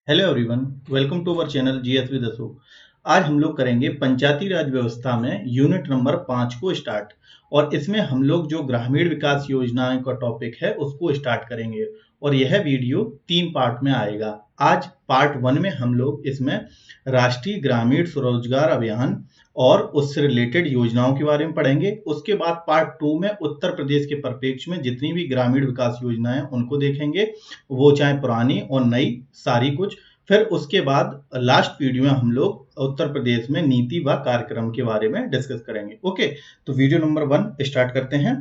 Hello everyone, welcome to our channel GS with Ashok. आज हम लोग करेंगे पंचायती राज व्यवस्था में यूनिट नंबर 5 को स्टार्ट। और इसमें हम लोग जो ग्रामीण विकास योजनाएं का टॉपिक है उसको स्टार्ट करेंगे। और यह वीडियो 3 पार्ट में आएगा। आज पार्ट 1 में हम लोग इसमें राष्ट्रीय ग्रामीण स्वरोजगार अभियान और उससे रिलेटेड योजनाओं के बारे में पढ़ेंगे। उसके बाद पार्ट 2 में उत्तर प्रदेश के परिप्रेक्ष्य में जितनी भी ग्रामीण विकास योजनाएं हैं उनको देखेंगे, वो चाहे पुरानी और नई सारी कुछ। फिर उसके बाद लास्ट वीडियो में हम लोग उत्तर प्रदेश में नीति व कार्यक्रम के बारे में डिस्कस करेंगे। ओके, तो वीडियो नंबर 1 स्टार्ट करते हैं।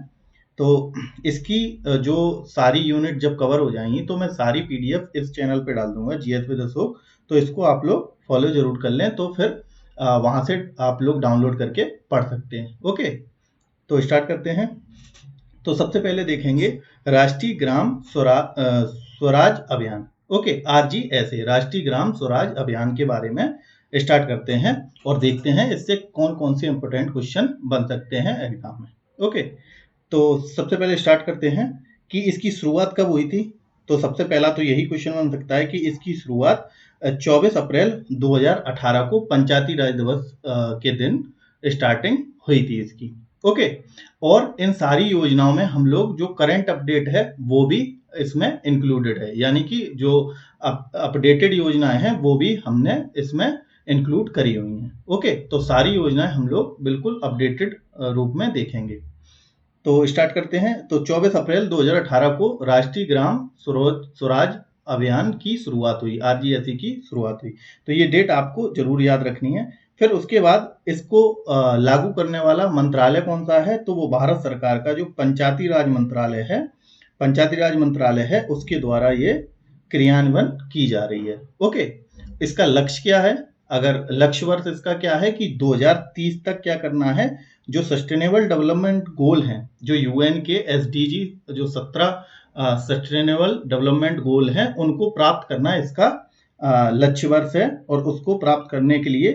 तो इसकी जो सारी यूनिट जब कवर हो जाएंगी तो मैं सारी पीडीएफ इस चैनल पे डाल दूंगा, जीएस विद अशोक। तो इसको आप लोग फॉलो जरूर कर लें, तो फिर वहां से आप लोग डाउनलोड करके पढ़ सकते हैं। ओके, तो स्टार्ट करते हैं। तो सबसे पहले देखेंगे राष्ट्रीय ग्राम स्वराज अभियान। ओके, आरजीएसए, राष्ट्रीय ग्राम स्वराज अभियान के बारे में स्टार्ट करते हैं और देखते हैं इससे कौन कौन से इंपोर्टेंट क्वेश्चन बन सकते हैं एग्जाम में। ओके, तो सबसे पहले स्टार्ट करते हैं कि इसकी शुरुआत कब हुई थी। तो सबसे पहला तो यही क्वेश्चन बन सकता है कि इसकी शुरुआत 24 अप्रैल 2018 को पंचायती राज दिवस के दिन स्टार्टिंग हुई थी इसकी। ओके, और इन सारी योजनाओं में हम लोग जो करंट अपडेट है वो भी इसमें इंक्लूडेड है, यानी कि जो अपडेटेड योजनाएं हैं वो भी हमने इसमें इंक्लूड करी हुई हैं। ओके, तो सारी योजनाएं हम लोग बिल्कुल अपडेटेड रूप में देखेंगे। तो स्टार्ट करते हैं। तो 24 अप्रैल 2018 को राष्ट्रीय ग्राम स्वराज अभियान की शुरुआत हुई, आरजीएसए की शुरुआत हुई। तो ये डेट आपको जरूर याद रखनी है। फिर उसके बाद इसको लागू करने वाला मंत्रालय कौन सा है, तो वो भारत सरकार का जो पंचायती राज मंत्रालय है उसके द्वारा ये क्रियान्वयन की जा रही है। ओके, इसका लक्ष्य क्या है, अगर लक्ष्य वर्ष इसका क्या है कि 2030 तक क्या करना है, जो सस्टेनेबल डेवलपमेंट गोल हैं, जो यूएन के एसडीजी जो 17 सस्टेनेबल डेवलपमेंट गोल हैं उनको प्राप्त करना इसका लक्ष्य वर्ष है। और उसको प्राप्त करने के लिए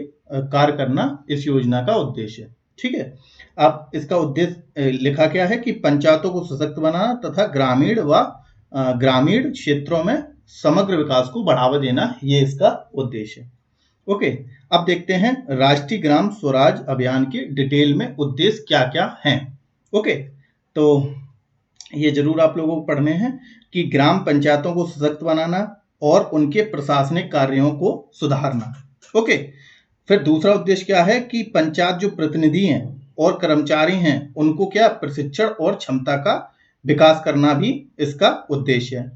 कार्य करना इस योजना का उद्देश्य है। ठीक है, अब इसका उद्देश्य लिखा क्या है कि पंचायतों को सशक्त बनाना तथा ग्रामीण क्षेत्रों में समग्र विकास को बढ़ावा देना, ये इसका उद्देश्य है। ओके, अब देखते हैं राष्ट्रीय ग्राम स्वराज अभियान के डिटेल में उद्देश्य क्या क्या हैं। ओके, तो ये जरूर आप लोगों को पढ़ने हैं कि ग्राम पंचायतों को सशक्त बनाना और उनके प्रशासनिक कार्यों को सुधारना। ओके, फिर दूसरा उद्देश्य क्या है कि पंचायत जो प्रतिनिधि हैं और कर्मचारी हैं उनको क्या प्रशिक्षण और क्षमता का विकास करना भी इसका उद्देश्य है।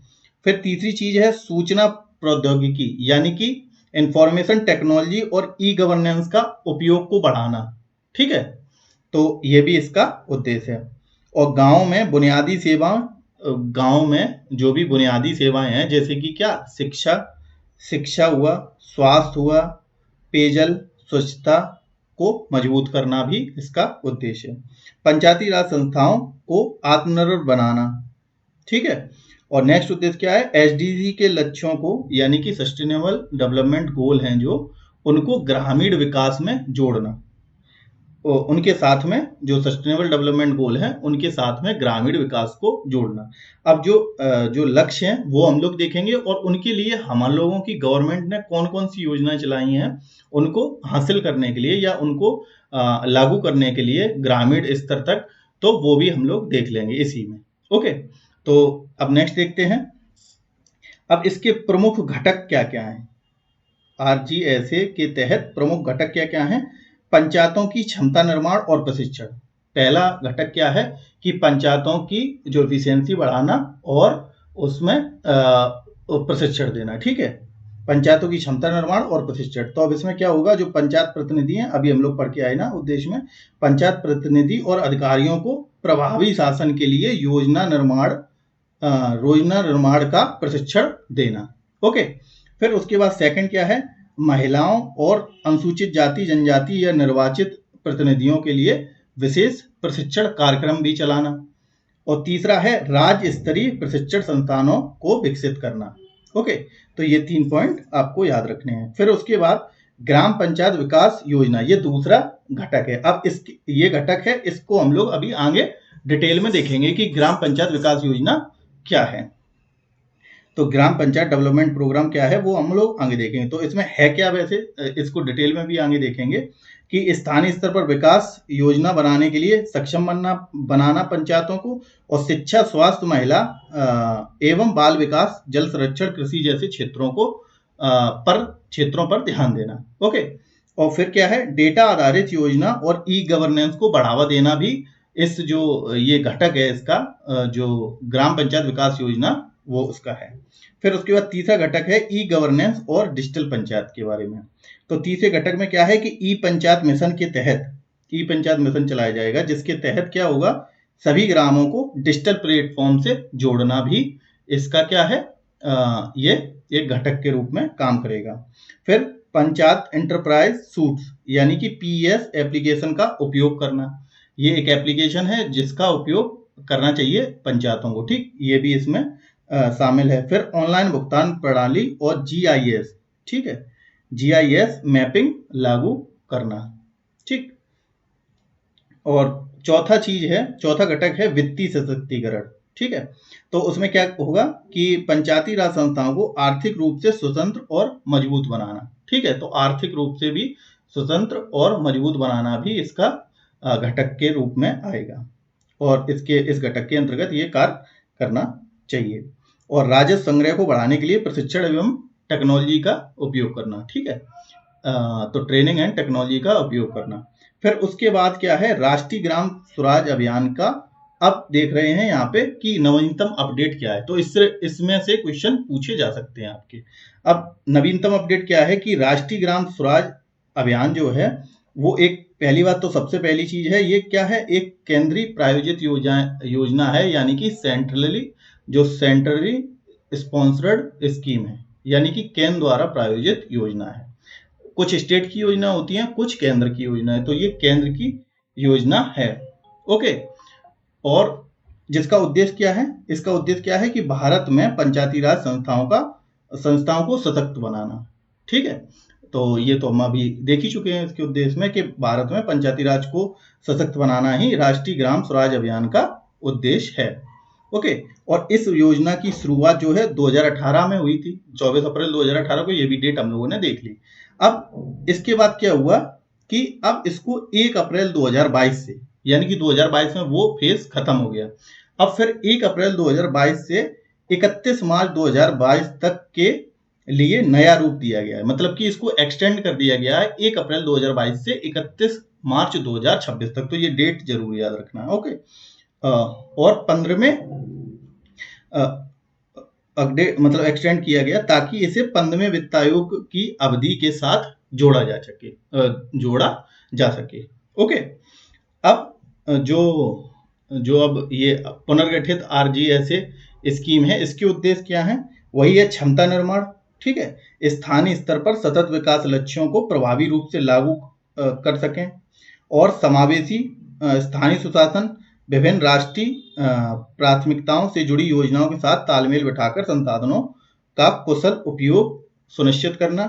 फिर तीसरी चीज है सूचना प्रौद्योगिकी, यानी कि इंफॉर्मेशन टेक्नोलॉजी और ई गवर्नेंस का उपयोग को बढ़ाना। ठीक है, तो ये भी इसका उद्देश्य है। और गांव में जो भी बुनियादी सेवाएं हैं, जैसे कि क्या शिक्षा हुआ, स्वास्थ्य हुआ, पेयजल, स्वच्छता को मजबूत करना भी इसका उद्देश्य है। पंचायती राज संस्थाओं को आत्मनिर्भर बनाना। ठीक है, और नेक्स्ट उद्देश्य क्या है, एसडीजी के लक्ष्यों को, यानी कि सस्टेनेबल डेवलपमेंट गोल हैं जो, उनको ग्रामीण विकास में जोड़ना। उनके साथ में जो सस्टेनेबल डेवलपमेंट गोल हैं उनके साथ में ग्रामीण विकास को जोड़ना। अब जो लक्ष्य हैं वो हम लोग देखेंगे और उनके लिए हम लोगों की गवर्नमेंट ने कौन कौन सी योजनाएं चलाई हैं उनको हासिल करने के लिए या उनको लागू करने के लिए ग्रामीण स्तर तक, तो वो भी हम लोग देख लेंगे इसी में। ओके, तो अब नेक्स्ट देखते हैं। अब इसके प्रमुख घटक क्या क्या हैं, आरजीएसए के तहत प्रमुख घटक क्या क्या हैं। पंचायतों की क्षमता निर्माण और प्रशिक्षण। पहला घटक क्या है कि पंचायतों की जो एफिशिएंसी बढ़ाना और उसमें प्रशिक्षण देना। ठीक है, पंचायतों की क्षमता निर्माण और प्रशिक्षण। तो अब इसमें क्या होगा, जो पंचायत प्रतिनिधि हैं, अभी हम लोग पढ़ के आए ना उद्देश्य में, पंचायत प्रतिनिधि और अधिकारियों को प्रभावी शासन के लिए योजना निर्माण का प्रशिक्षण देना। ओके, फिर उसके बाद सेकंड क्या है, महिलाओं और अनुसूचित जाति जनजाति या निर्वाचित प्रतिनिधियों के लिए विशेष प्रशिक्षण कार्यक्रम भी चलाना। और तीसरा है राज्य स्तरीय प्रशिक्षण संस्थानों को विकसित करना। ओके, तो ये 3 पॉइंट आपको याद रखने हैं। फिर उसके बाद ग्राम पंचायत विकास योजना, ये दूसरा घटक है। अब ये घटक है, इसको हम लोग अभी आगे डिटेल में देखेंगे कि ग्राम पंचायत विकास योजना क्या है। तो ग्राम पंचायत डेवलपमेंट प्रोग्राम क्या है वो हम लोग आगे देखेंगे। तो इसमें है क्या, वैसे इसको डिटेल में भी आगे देखेंगे कि स्थानीय स्तर पर विकास योजना बनाने के लिए सक्षम बनाना पंचायतों को, और शिक्षा, स्वास्थ्य, महिला एवं बाल विकास, जल संरक्षण, कृषि जैसे क्षेत्रों पर ध्यान देना। ओके, और फिर क्या है, डेटा आधारित योजना और ई गवर्नेंस को बढ़ावा देना भी इस जो ये घटक है इसका, जो ग्राम पंचायत विकास योजना वो उसका है। फिर उसके बाद तीसरा घटक है ई गवर्नेंस और डिजिटल पंचायत के बारे में। तो तीसरे घटक में क्या है कि ई पंचायत मिशन के तहत ई पंचायत मिशन चलाया जाएगा, जिसके तहत क्या होगा, सभी ग्रामों को डिजिटल प्लेटफॉर्म से जोड़ना भी इसका क्या है, ये एक घटक के रूप में काम करेगा। फिर पंचायत एंटरप्राइज सूट्स यानी कि पीएस एप्लीकेशन का उपयोग करना, ये एक एप्लीकेशन है जिसका उपयोग करना चाहिए पंचायतों को, ठीक, ये भी इसमें शामिल है। फिर ऑनलाइन भुगतान प्रणाली और जीआईएस, ठीक है, जीआईएस मैपिंग लागू करना, ठीक। और चौथा घटक है वित्तीय सशक्तिकरण, ठीक है। तो उसमें क्या होगा कि पंचायती राज संस्थाओं को आर्थिक रूप से स्वतंत्र और मजबूत बनाना, ठीक है। तो आर्थिक रूप से भी स्वतंत्र और मजबूत बनाना भी इसका घटक के रूप में आएगा, और इस घटक के अंतर्गत ये कार्य करना चाहिए। और राजस्व संग्रह को बढ़ाने के लिए प्रशिक्षण एवं टेक्नोलॉजी का उपयोग करना, ठीक है। तो ट्रेनिंग एंड टेक्नोलॉजी का उपयोग करना। फिर उसके बाद क्या है, राष्ट्रीय ग्राम स्वराज अभियान का, अब देख रहे हैं यहाँ पे कि नवीनतम अपडेट क्या है, तो इसमें से क्वेश्चन पूछे जा सकते हैं आपके। अब नवीनतम अपडेट क्या है कि राष्ट्रीय ग्राम स्वराज अभियान जो है वो एक, पहली बात तो सबसे पहली चीज है, ये क्या है, एक केंद्रीय प्रायोजित योजना है, यानी कि सेंट्रली स्पॉन्सर्ड स्कीम है, यानी कि केंद्र द्वारा प्रायोजित योजना है। कुछ स्टेट की योजना होती है, कुछ केंद्र की योजना है, तो ये केंद्र की योजना है। ओके, और जिसका उद्देश्य क्या है, इसका उद्देश्य क्या है कि भारत में पंचायती राज संस्थाओं को सशक्त बनाना, ठीक है। तो ये तो हम अभी देख ही चुके हैं इसके उद्देश्य में कि भारत में पंचायती राज को सशक्त बनाना ही राष्ट्रीय ग्राम स्वराज अभियान का उद्देश्य है। ओके, और इस योजना की शुरुआत जो है 2018 में हुई थी, 24 अप्रैल 2018 को, ये भी डेट हम लोगों ने देख ली। अब इसके बाद क्या हुआ कि अब इसको 1 अप्रैल 2022 से, यानी कि 2022 में वो फेज खत्म हो गया। अब फिर 1 अप्रैल 2022 से 31 मार्च 2022 तक के लिए नया रूप दिया गया है, मतलब कि इसको एक्सटेंड कर दिया गया है 1 अप्रैल 2022 से 31 मार्च 2026 तक। तो ये डेट जरूर याद रखना है। ओके, और 15वें अपडेट मतलब एक्सटेंड किया गया ताकि इसे 15वें वित्त आयोग की अवधि के साथ जोड़ा जा सके। ओके, अब जो अब ये पुनर्गठित आरजीएसए स्कीम है, इसके उद्देश्य क्या है, वही है क्षमता निर्माण, ठीक है, स्थानीय स्तर पर सतत विकास लक्ष्यों को प्रभावी रूप से लागू कर सकें, और समावेशी स्थानीय सुशासन, विभिन्न राष्ट्रीय प्राथमिकताओं से जुड़ी योजनाओं के साथ तालमेल बिठाकर संसाधनों का कुशल उपयोग सुनिश्चित करना।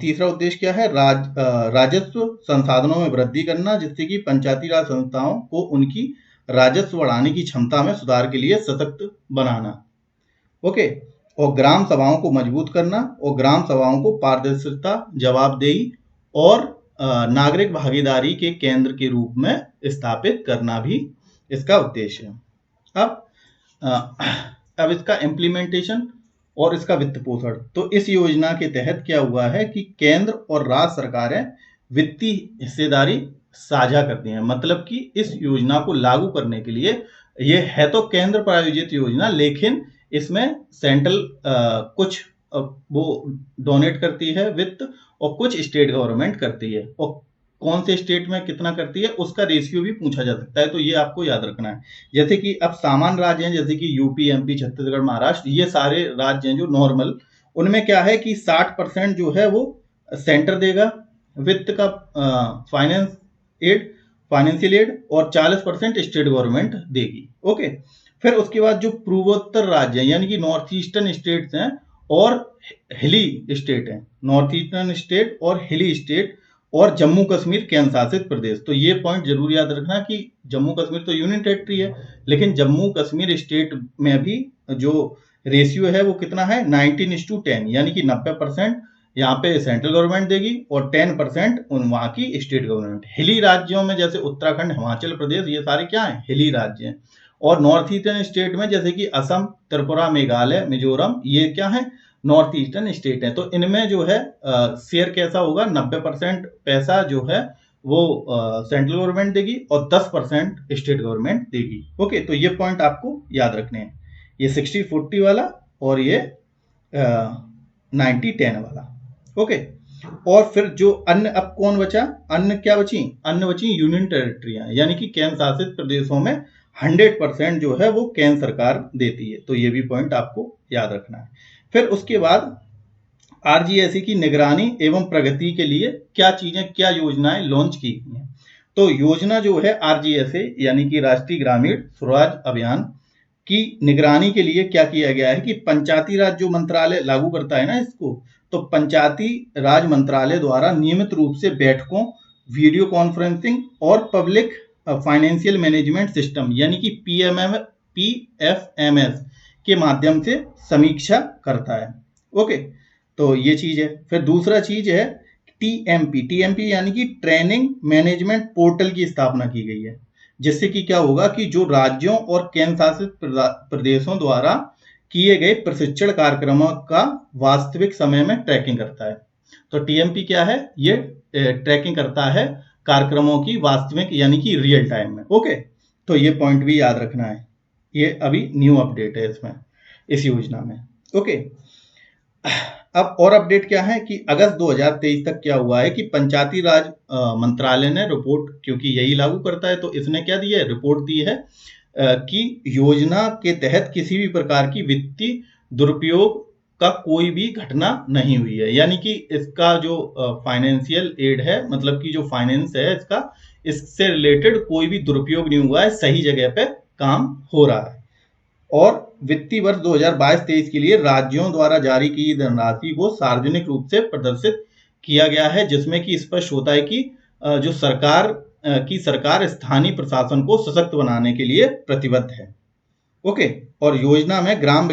तीसरा उद्देश्य क्या है, राजस्व संसाधनों में वृद्धि करना, जिससे कि पंचायती राज संस्थाओं को उनकी राजस्व बढ़ाने की क्षमता में सुधार के लिए सशक्त बनाना। ओके, और ग्राम सभाओं को मजबूत करना, और ग्राम सभाओं को पारदर्शिता, जवाबदेही और नागरिक भागीदारी के केंद्र के रूप में स्थापित करना भी इसका उद्देश्य है। अब इसका इम्प्लीमेंटेशन और इसका वित्त पोषण। तो इस योजना के तहत क्या हुआ है कि केंद्र और राज्य सरकारें वित्तीय हिस्सेदारी साझा करती हैं, मतलब कि इस योजना को लागू करने के लिए, ये है तो केंद्र प्रायोजित योजना, लेकिन इसमें सेंट्रल कुछ वो डोनेट करती है वित्त, और कुछ स्टेट गवर्नमेंट करती है, और कौन से स्टेट में कितना करती है उसका रेशियो भी पूछा जा सकता है, तो ये आपको याद रखना है। जैसे कि अब सामान्य राज्य हैं, जैसे कि यूपी, एमपी, छत्तीसगढ़, महाराष्ट्र, ये सारे राज्य हैं जो नॉर्मल, उनमें क्या है कि 60% जो है वो सेंटर देगा वित्त का, फाइनेंशियल एड, और 40% स्टेट गवर्नमेंट देगी। ओके, फिर उसके बाद जो पूर्वोत्तर राज्य हैं, यानी कि नॉर्थ ईस्टर्न स्टेट्स हैं और हिली स्टेट हैं, नॉर्थ ईस्टर्न स्टेट और हिली स्टेट, और जम्मू कश्मीर केंद्र शासित प्रदेश। तो ये पॉइंट जरूर याद रखना कि जम्मू कश्मीर तो यूनियन टेरिटरी है, लेकिन जम्मू कश्मीर स्टेट में भी जो रेशियो है वो कितना है 19:10, यानी कि 90% यहाँ पे सेंट्रल गवर्नमेंट देगी और 10% वहाँ की स्टेट गवर्नमेंट। हिली राज्यों में जैसे उत्तराखंड, हिमाचल प्रदेश, ये सारे क्या हैं, हिली राज्य हैं। और नॉर्थ ईस्टर्न स्टेट में जैसे कि असम, त्रिपुरा, मेघालय, मिजोरम, ये क्या है, नॉर्थ ईस्टर्न स्टेट है। तो इनमें जो है शेयर कैसा होगा, 90% पैसा जो है वो सेंट्रल गवर्नमेंट देगी और 10% स्टेट गवर्नमेंट देगी। ओके, तो ये पॉइंट आपको याद रखने हैं, ये 60-40 वाला और ये 90-10 वाला। ओके, और फिर जो अन्य, अब कौन बचा, अन्य क्या बची, अन्य बची यूनियन टेरिटरियां, यानी कि केंद्र शासित प्रदेशों में 100% जो है वो केंद्र सरकार देती है। तो ये भी पॉइंट आपको याद रखना है। फिर उसके बाद आरजीएसए की निगरानी एवं प्रगति के लिए क्या चीजें, क्या योजनाएं लॉन्च की गई हैं। तो योजना जो है आरजीएसए यानी कि राष्ट्रीय ग्रामीण स्वराज अभियान की निगरानी के लिए क्या किया गया है कि पंचायती राज जो मंत्रालय लागू करता है ना इसको, तो पंचायती राज मंत्रालय द्वारा नियमित रूप से बैठकों, वीडियो कॉन्फ्रेंसिंग और पब्लिक फाइनेंशियल मैनेजमेंट सिस्टम यानी कि पीएफएमएस के माध्यम से समीक्षा करता है। ओके, तो ये चीज है। फिर दूसरा चीज है टीएमपी यानी कि ट्रेनिंग मैनेजमेंट पोर्टल की स्थापना की गई है, जिससे कि क्या होगा कि जो राज्यों और केंद्र शासित प्रदेशों द्वारा किए गए प्रशिक्षण कार्यक्रमों का वास्तविक समय में ट्रैकिंग करता है। तो टीएमपी क्या है, ये ट्रैकिंग करता है कार्यक्रमों की वास्तविक यानी कि रियल टाइम में। ओके, तो ये पॉइंट भी याद रखना है, ये अभी न्यू अपडेट है इसमें, इस योजना में। ओके, अब और अपडेट क्या है कि अगस्त 2023 तक क्या हुआ है कि पंचायती राज मंत्रालय ने रिपोर्ट, क्योंकि यही लागू करता है तो इसने क्या दी है, रिपोर्ट दी है कि योजना के तहत किसी भी प्रकार की वित्तीय दुरुपयोग का कोई भी घटना नहीं हुई है। यानी कि इसका जो फाइनेंशियल एड है, मतलब कि जो फाइनेंस है इसका, इससे रिलेटेड कोई भी दुरुपयोग नहीं हुआ है, सही जगह पे काम हो रहा है। और वित्तीय वर्ष 2022-23 के लिए राज्यों द्वारा जारी की धनराशि को सार्वजनिक रूप से प्रदर्शित किया गया है, जिसमें कि स्पष्ट होता है कि जो सरकार स्थानीय प्रशासन को सशक्त बनाने के लिए प्रतिबद्ध है। ओके, और योजना में ग्राम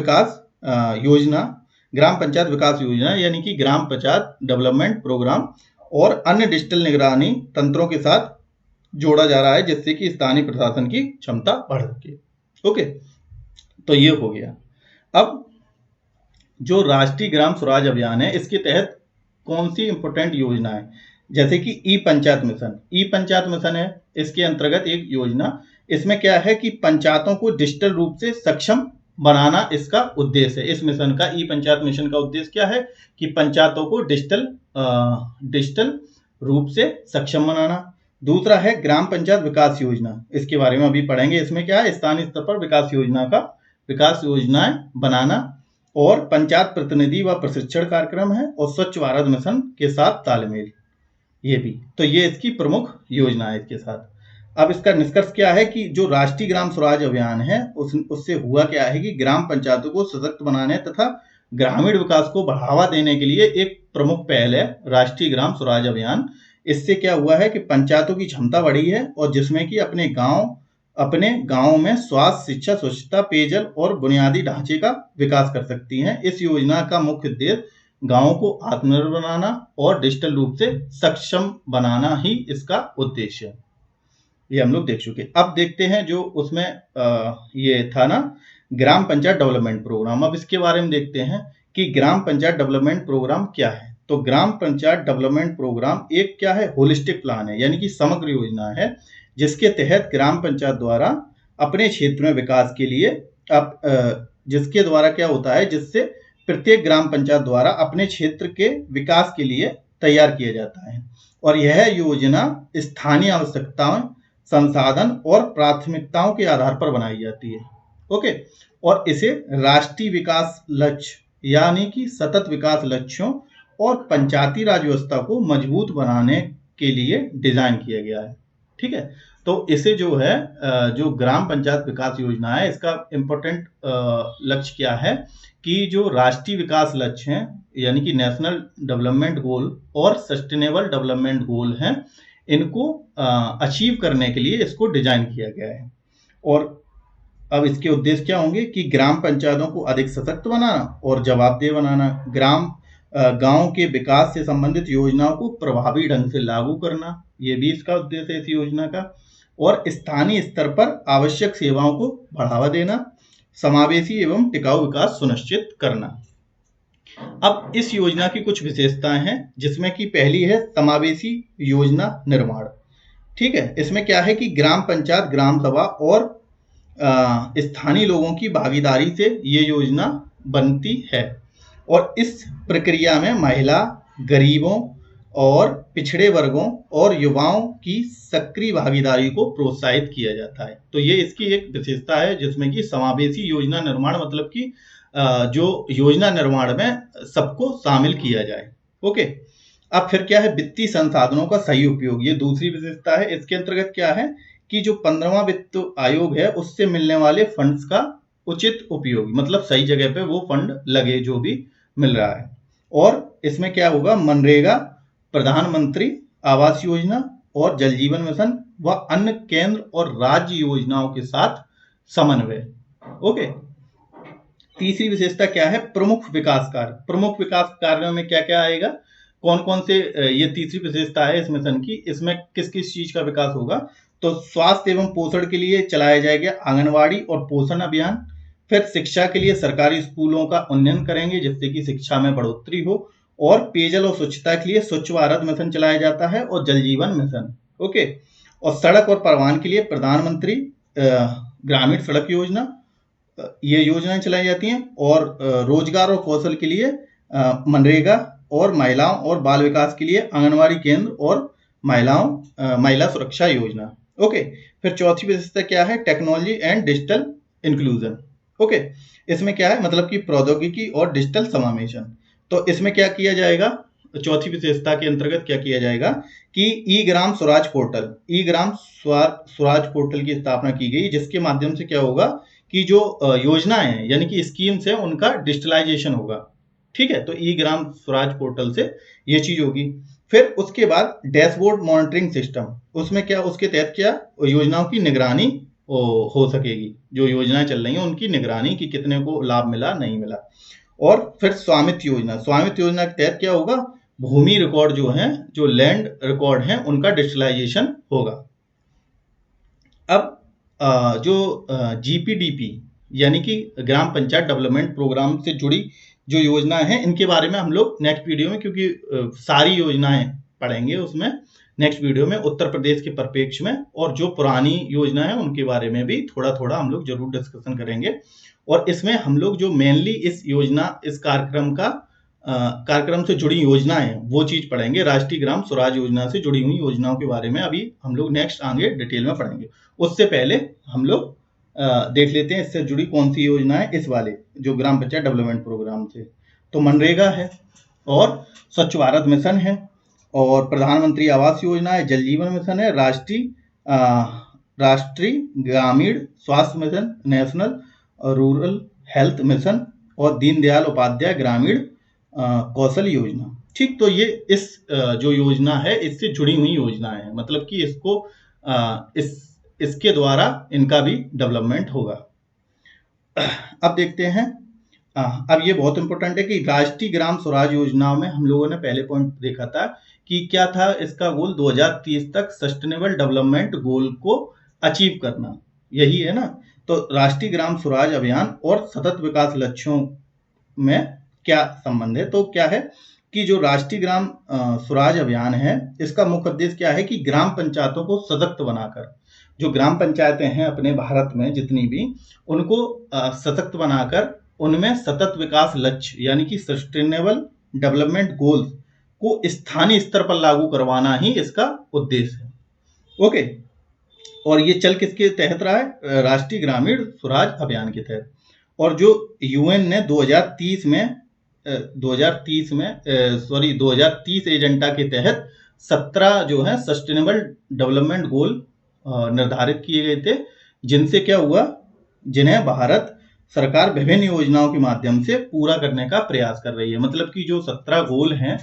पंचायत विकास योजना यानी कि ग्राम पंचायत डेवलपमेंट प्रोग्राम और अन्य डिजिटल निगरानी तंत्रों के साथ जोड़ा जा रहा है, जिससे कि स्थानीय प्रशासन की क्षमता बढ़ सके। ओके, तो ये हो गया। अब जो राष्ट्रीय ग्राम स्वराज अभियान है, इसके तहत कौन सी इंपोर्टेंट योजना है, जैसे कि ई पंचायत मिशन है, इसके अंतर्गत एक योजना, इसमें क्या है कि पंचायतों को डिजिटल रूप से सक्षम बनाना इसका उद्देश्य है। इस मिशन का, ई पंचायत मिशन का उद्देश्य क्या है कि पंचायतों को डिजिटल रूप से सक्षम बनाना। दूसरा है ग्राम पंचायत विकास योजना, इसके बारे में अभी पढ़ेंगे। इसमें क्या है, स्थानीय स्तर पर विकास योजनाएं बनाना और पंचायत प्रतिनिधि व प्रशिक्षण कार्यक्रम है, और स्वच्छ भारत मिशन के साथ तालमेल, ये भी। तो ये इसकी प्रमुख योजना है इसके साथ। अब इसका निष्कर्ष क्या है कि जो राष्ट्रीय ग्राम स्वराज अभियान है उससे हुआ क्या है कि ग्राम पंचायतों को सशक्त बनाने तथा ग्रामीण विकास को बढ़ावा देने के लिए एक प्रमुख पहल है राष्ट्रीय ग्राम स्वराज अभियान। इससे क्या हुआ है कि पंचायतों की क्षमता बढ़ी है, और जिसमें कि अपने गांव में स्वास्थ्य, शिक्षा, स्वच्छता, पेयजल और बुनियादी ढांचे का विकास कर सकती हैं। इस योजना का मुख्य उद्देश्य गांवों को आत्मनिर्भर बनाना और डिजिटल रूप से सक्षम बनाना ही इसका उद्देश्य है। ये हम लोग देख चुके। अब देखते हैं जो उसमें ये था ना, ग्राम पंचायत डेवलपमेंट प्रोग्राम। अब इसके बारे में देखते हैं कि ग्राम पंचायत डेवलपमेंट प्रोग्राम क्या है। तो ग्राम पंचायत डेवलपमेंट प्रोग्राम एक क्या है, होलिस्टिक प्लान है, यानी कि समग्र योजना है, जिसके तहत ग्राम पंचायत द्वारा अपने क्षेत्र में विकास के लिए जिसके द्वारा क्या होता है, जिससे प्रत्येक ग्राम पंचायत द्वारा अपने क्षेत्र के विकास के लिए तैयार किया जाता है, और यह योजना स्थानीय आवश्यकताओं, संसाधन और प्राथमिकताओं के आधार पर बनाई जाती है। ओके, और इसे राष्ट्रीय विकास लक्ष्य यानी कि सतत विकास लक्ष्यों और पंचायती राज व्यवस्था को मजबूत बनाने के लिए डिजाइन किया गया है। ठीक है, तो इसे जो है जो ग्राम पंचायत विकास योजना है, इसका इंपॉर्टेंट लक्ष्य क्या है कि जो राष्ट्रीय विकास लक्ष्य हैं, यानी कि नेशनल डेवलपमेंट गोल और सस्टेनेबल डेवलपमेंट गोल हैं, इनको अचीव करने के लिए इसको डिजाइन किया गया है। और अब इसके उद्देश्य क्या होंगे कि ग्राम पंचायतों को अधिक सशक्त बनाना और जवाबदेह बनाना, गांव के विकास से संबंधित योजनाओं को प्रभावी ढंग से लागू करना, ये भी इसका उद्देश्य है इस योजना का, और स्थानीय स्तर पर आवश्यक सेवाओं को बढ़ावा देना, समावेशी एवं टिकाऊ विकास सुनिश्चित करना। अब इस योजना की कुछ विशेषताएं हैं, जिसमें कि पहली है समावेशी योजना निर्माण। ठीक है, इसमें क्या है कि ग्राम पंचायत, ग्राम सभा और स्थानीय लोगों की भागीदारी से ये योजना बनती है, और इस प्रक्रिया में महिला, गरीबों और पिछड़े वर्गों और युवाओं की सक्रिय भागीदारी को प्रोत्साहित किया जाता है। तो ये इसकी एक विशेषता है, जिसमें कि समावेशी योजना निर्माण मतलब कि जो योजना निर्माण में सबको शामिल किया जाए। ओके, अब फिर क्या है, वित्तीय संसाधनों का सही उपयोग, ये दूसरी विशेषता है। इसके अंतर्गत क्या है कि जो 15वां वित्त आयोग है उससे मिलने वाले फंड्स का उचित उपयोग, मतलब सही जगह पे वो फंड लगे जो भी मिल रहा है। और इसमें क्या होगा, मनरेगा, प्रधानमंत्री आवास योजना और जल जीवन मिशन व अन्य केंद्र और राज्य योजनाओं के साथ समन्वय। ओके, तीसरी विशेषता क्या है, प्रमुख विकास कार्य। प्रमुख विकास कार्यों में क्या क्या आएगा, कौन कौन से, ये तीसरी विशेषता है इस मिशन की। इसमें किस किस चीज का विकास होगा, तो स्वास्थ्य एवं पोषण के लिए चलाया जाएगा आंगनवाड़ी और पोषण अभियान। फिर शिक्षा के लिए सरकारी स्कूलों का उन्नयन करेंगे जिससे कि शिक्षा में बढ़ोतरी हो, और पेयजल और स्वच्छता के लिए स्वच्छ भारत मिशन चलाया जाता है और जल जीवन मिशन। ओके, और सड़क और परिवहन के लिए प्रधानमंत्री ग्रामीण सड़क योजना, ये योजनाएं चलाई जाती हैं। और रोजगार और कौशल के लिए मनरेगा, और महिलाओं और बाल विकास के लिए आंगनवाड़ी केंद्र और महिला सुरक्षा योजना। ओके, फिर चौथी विशेषता क्या है, technology and digital inclusion. Okay, इसमें क्या है, मतलब कि प्रौद्योगिकी और डिजिटल समावेशन। तो इसमें क्या किया जाएगा, चौथी विशेषता के अंतर्गत क्या किया जाएगा कि ई ग्राम स्वराज पोर्टल की स्थापना की गई, जिसके माध्यम से क्या होगा कि जो योजनाएं हैं यानी कि स्कीम्स हैं उनका डिजिटलाइजेशन होगा। ठीक है, तो ई ग्राम स्वराज पोर्टल से ये चीज होगी। फिर उसके बाद डैशबोर्ड मॉनिटरिंग सिस्टम, उसमें क्या, उसके तहत क्या योजनाओं की निगरानी हो सकेगी, जो योजनाएं चल रही हैं उनकी निगरानी कि कितने को लाभ मिला नहीं मिला। और फिर स्वामित्व योजना के तहत क्या होगा, भूमि रिकॉर्ड जो है, जो लैंड रिकॉर्ड हैं उनका डिजिटलाइजेशन होगा। अब जो GPDP यानी कि ग्राम पंचायत डेवलपमेंट प्रोग्राम से जुड़ी जो योजना है, इनके बारे में हम लोग नेक्स्ट वीडियो में, क्योंकि सारी योजनाएं पढ़ेंगे उसमें नेक्स्ट वीडियो में उत्तर प्रदेश के परिप्रेक्ष्य में, और जो पुरानी योजना है उनके बारे में भी थोड़ा थोड़ा हम लोग जरूर डिस्कशन करेंगे। और इसमें हम लोग जो मेनली इस कार्यक्रम से जुड़ी योजनाएं वो चीज पढ़ेंगे। राष्ट्रीय ग्राम स्वराज योजना से जुड़ी हुई योजनाओं के बारे में अभी हम लोग नेक्स्ट आगे डिटेल में पढ़ेंगे। उससे पहले हम लोग देख लेते हैं इससे जुड़ी कौन सी योजना है, इस वाले जो ग्राम पंचायत डेवलपमेंट प्रोग्राम से। तो मनरेगा है, और स्वच्छ भारत मिशन है, और प्रधानमंत्री आवास योजना है, जल जीवन मिशन है, राष्ट्रीय ग्रामीण स्वास्थ्य mission, national rural health mission, और दीनदयाल उपाध्याय ग्रामीण कौशल योजना। ठीक, तो ये इस जो योजना है इससे जुड़ी हुई योजनाएं हैं, मतलब कि इसके द्वारा इनका भी डेवलपमेंट होगा। अब देखते हैं, अब ये बहुत इंपॉर्टेंट है कि राष्ट्रीय ग्राम स्वराज योजना में हम लोगों ने पहले पॉइंट देखा था कि क्या था इसका गोल, 2030 तक सस्टेनेबल डेवलपमेंट गोल को अचीव करना, यही है ना। तो राष्ट्रीय ग्राम स्वराज अभियान और सतत विकास लक्ष्यों में क्या संबंध है, तो क्या है कि जो राष्ट्रीय ग्राम स्वराज अभियान है, इसका मुख्य उद्देश्य क्या है कि ग्राम पंचायतों को सशक्त बनाकर, जो ग्राम पंचायतें हैं अपने भारत में जितनी भी, उनको सशक्त बनाकर उनमें सतत विकास लक्ष्य यानी कि सस्टेनेबल डेवलपमेंट गोल्स को स्थानीय स्तर पर लागू करवाना ही इसका उद्देश्य है। ओके, और ये चल किसके तहत रहा है, राष्ट्रीय ग्रामीण स्वराज अभियान के तहत। और जो यूएन ने 2030 एजेंडा के तहत 17 जो है सस्टेनेबल डेवलपमेंट गोल निर्धारित किए गए थे, जिनसे क्या हुआ, जिन्हें भारत सरकार विभिन्न योजनाओं के माध्यम से पूरा करने का प्रयास कर रही है। मतलब कि जो 17 गोल हैं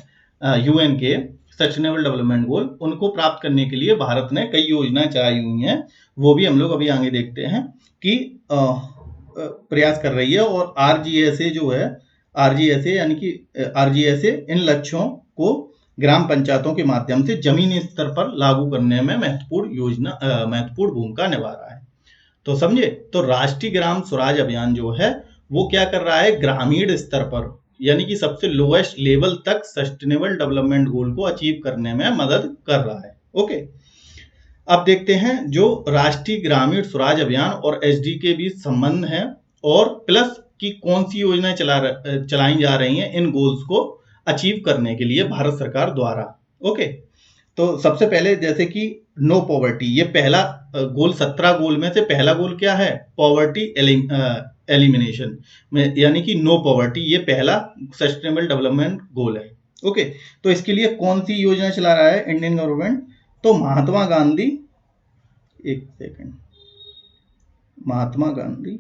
यूएन के, सस्टेनेबल डेवलपमेंट गोल, उनको प्राप्त करने के लिए भारत ने कई योजनाएं चलाई हुई हैं, वो भी हम लोग अभी आगे देखते हैं कि प्रयास कर रही है। और आरजीएसए जो है, आरजीएसए यानी कि आरजीएसए इन लक्ष्यों को ग्राम पंचायतों के माध्यम से जमीनी स्तर पर लागू करने में महत्वपूर्ण भूमिका निभा रहा है। तो समझे, तो राष्ट्रीय ग्राम स्वराज अभियान जो है वो क्या कर रहा है, ग्रामीण स्तर पर यानी कि सबसे लोएस्ट लेवल तक सस्टेनेबल डेवलपमेंट गोल को अचीव करने में मदद कर रहा है। ओके, अब देखते हैं जो राष्ट्रीय ग्रामीण स्वराज अभियान और एसडी के बीच संबंध है और प्लस की कौन सी योजनाएं चलाई जा रही हैं इन गोल्स को अचीव करने के लिए भारत सरकार द्वारा। ओके, तो सबसे पहले जैसे कि नो पॉवर्टी, ये पहला गोल 17 गोल में से पहला गोल क्या है, पॉवर्टी एलिमिनेशन में, यानी कि नो पॉवर्टी, ये पहला सस्टेनेबल डेवलपमेंट गोल है। ओके, तो इसके लिए कौन सी योजना चला रहा है इंडियन गवर्नमेंट, तो महात्मा गांधी, एक सेकंड, महात्मा गांधी,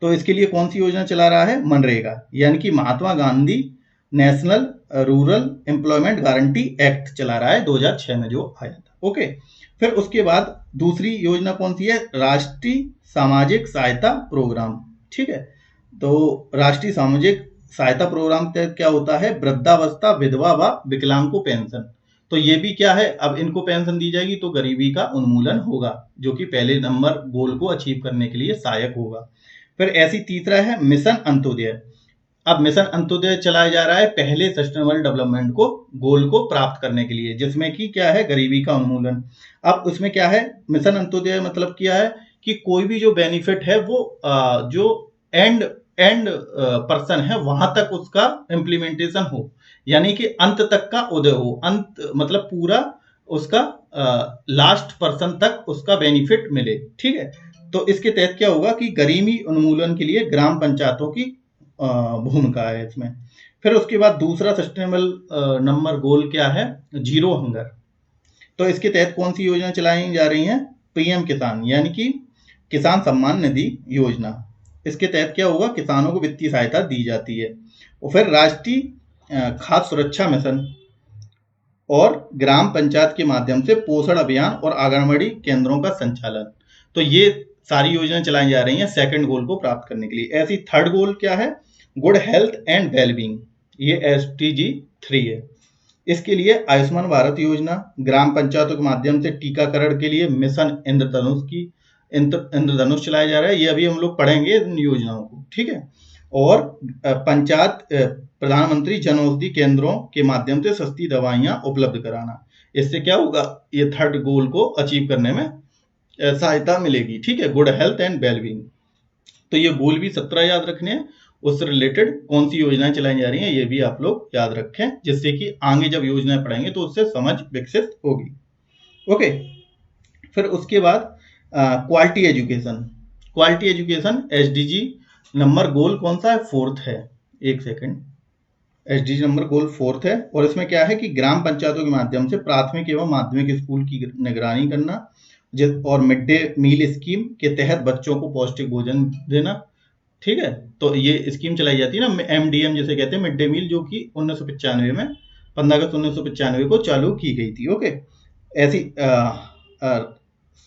तो इसके लिए कौन सी योजना चला रहा है, मनरेगा, यानी कि Mahatma Gandhi national rural employment guarantee act चला रहा है 2006 में जो आया था। ओके, फिर उसके बाद दूसरी योजना कौन सी है, राष्ट्रीय सामाजिक सहायता प्रोग्राम। ठीक है, तो राष्ट्रीय सामाजिक सहायता प्रोग्राम क्या होता है, वृद्धावस्था विधवा व विकलांग को पेंशन। तो ये भी क्या है, अब इनको पेंशन दी जाएगी तो गरीबी का उन्मूलन होगा, जो कि पहले नंबर गोल को अचीव करने के लिए सहायक होगा। फिर ऐसी तीसरा है मिशन अंत्योदय। अब मिशन अंत्योदय चलाया जा रहा है पहले सस्टेनेबल डेवलपमेंट को गोल को प्राप्त करने के लिए, जिसमें कि क्या है, गरीबी का उन्मूलन। अब उसमें क्या है, मिशन अंत्योदय मतलब क्या है कि कोई भी जो बेनिफिट है वो जो एंड पर्सन है वहां तक उसका इम्प्लीमेंटेशन हो, यानी कि अंत तक का उदय हो, अंत मतलब पूरा उसका लास्ट पर्सन तक उसका बेनिफिट मिले। ठीक है, तो इसके तहत क्या होगा कि गरीबी उन्मूलन के लिए ग्राम पंचायतों की भूमिका है इसमें। फिर उसके बाद दूसरा सस्टेनेबल नंबर गोल क्या है, जीरो हंगर। तो इसके तहत कौन सी योजना चलाई जा रही है, पीएम किसान, यानी कि किसान सम्मान निधि योजना। इसके तहत क्या होगा, किसानों को वित्तीय सहायता दी जाती है। और फिर राष्ट्रीय खाद्य सुरक्षा मिशन और ग्राम पंचायत के माध्यम से पोषण अभियान और आंगनबाड़ी केंद्रों का संचालन। तो ये सारी योजनाएं चलाई जा रही हैं सेकंड गोल को प्राप्त करने के लिए। ऐसी थर्ड गोल क्या है, गुड हेल्थ एंड वेलबींग, ये SDG 3 है। इसके लिए आयुष्मान भारत योजना, ग्राम पंचायतों के माध्यम से टीकाकरण के लिए मिशन इंद्रधनुष चलाया जा रहा है। ये अभी हम लोग पढ़ेंगे इन योजनाओं को। ठीक है, और पंचायत प्रधानमंत्री जन औषधि केंद्रों के माध्यम से सस्ती दवाइयां उपलब्ध कराना। इससे क्या होगा, ये थर्ड गोल को अचीव करने में सहायता मिलेगी। ठीक है, गुड हेल्थ एंड वेलबींग। तो ये गोल भी 17 याद रखने हैं, उससे रिलेटेड कौन सी योजनाएं चलाई जा रही हैं ये भी आप लोग याद रखें, जिससे कि आगे जब योजनाएं पढ़ेंगे तो उससे समझ विकसित होगी। ओके, फिर उसके बाद quality education. Quality education SDG number goal कौन सा है, 4th है। एक सेकंड, SDG नंबर गोल 4th है। और इसमें क्या है कि ग्राम पंचायतों के माध्यम से प्राथमिक एवं माध्यमिक स्कूल की निगरानी करना और मिड डे मील स्कीम के तहत बच्चों को पौष्टिक भोजन देना। ठीक है, तो ये स्कीम चलाई जाती है ना, MDM जिसे कहते हैं, मिड डे मील, जो कि 1995 में 15 अगस्त 1995 को चालू की गई थी। ओके, ऐसी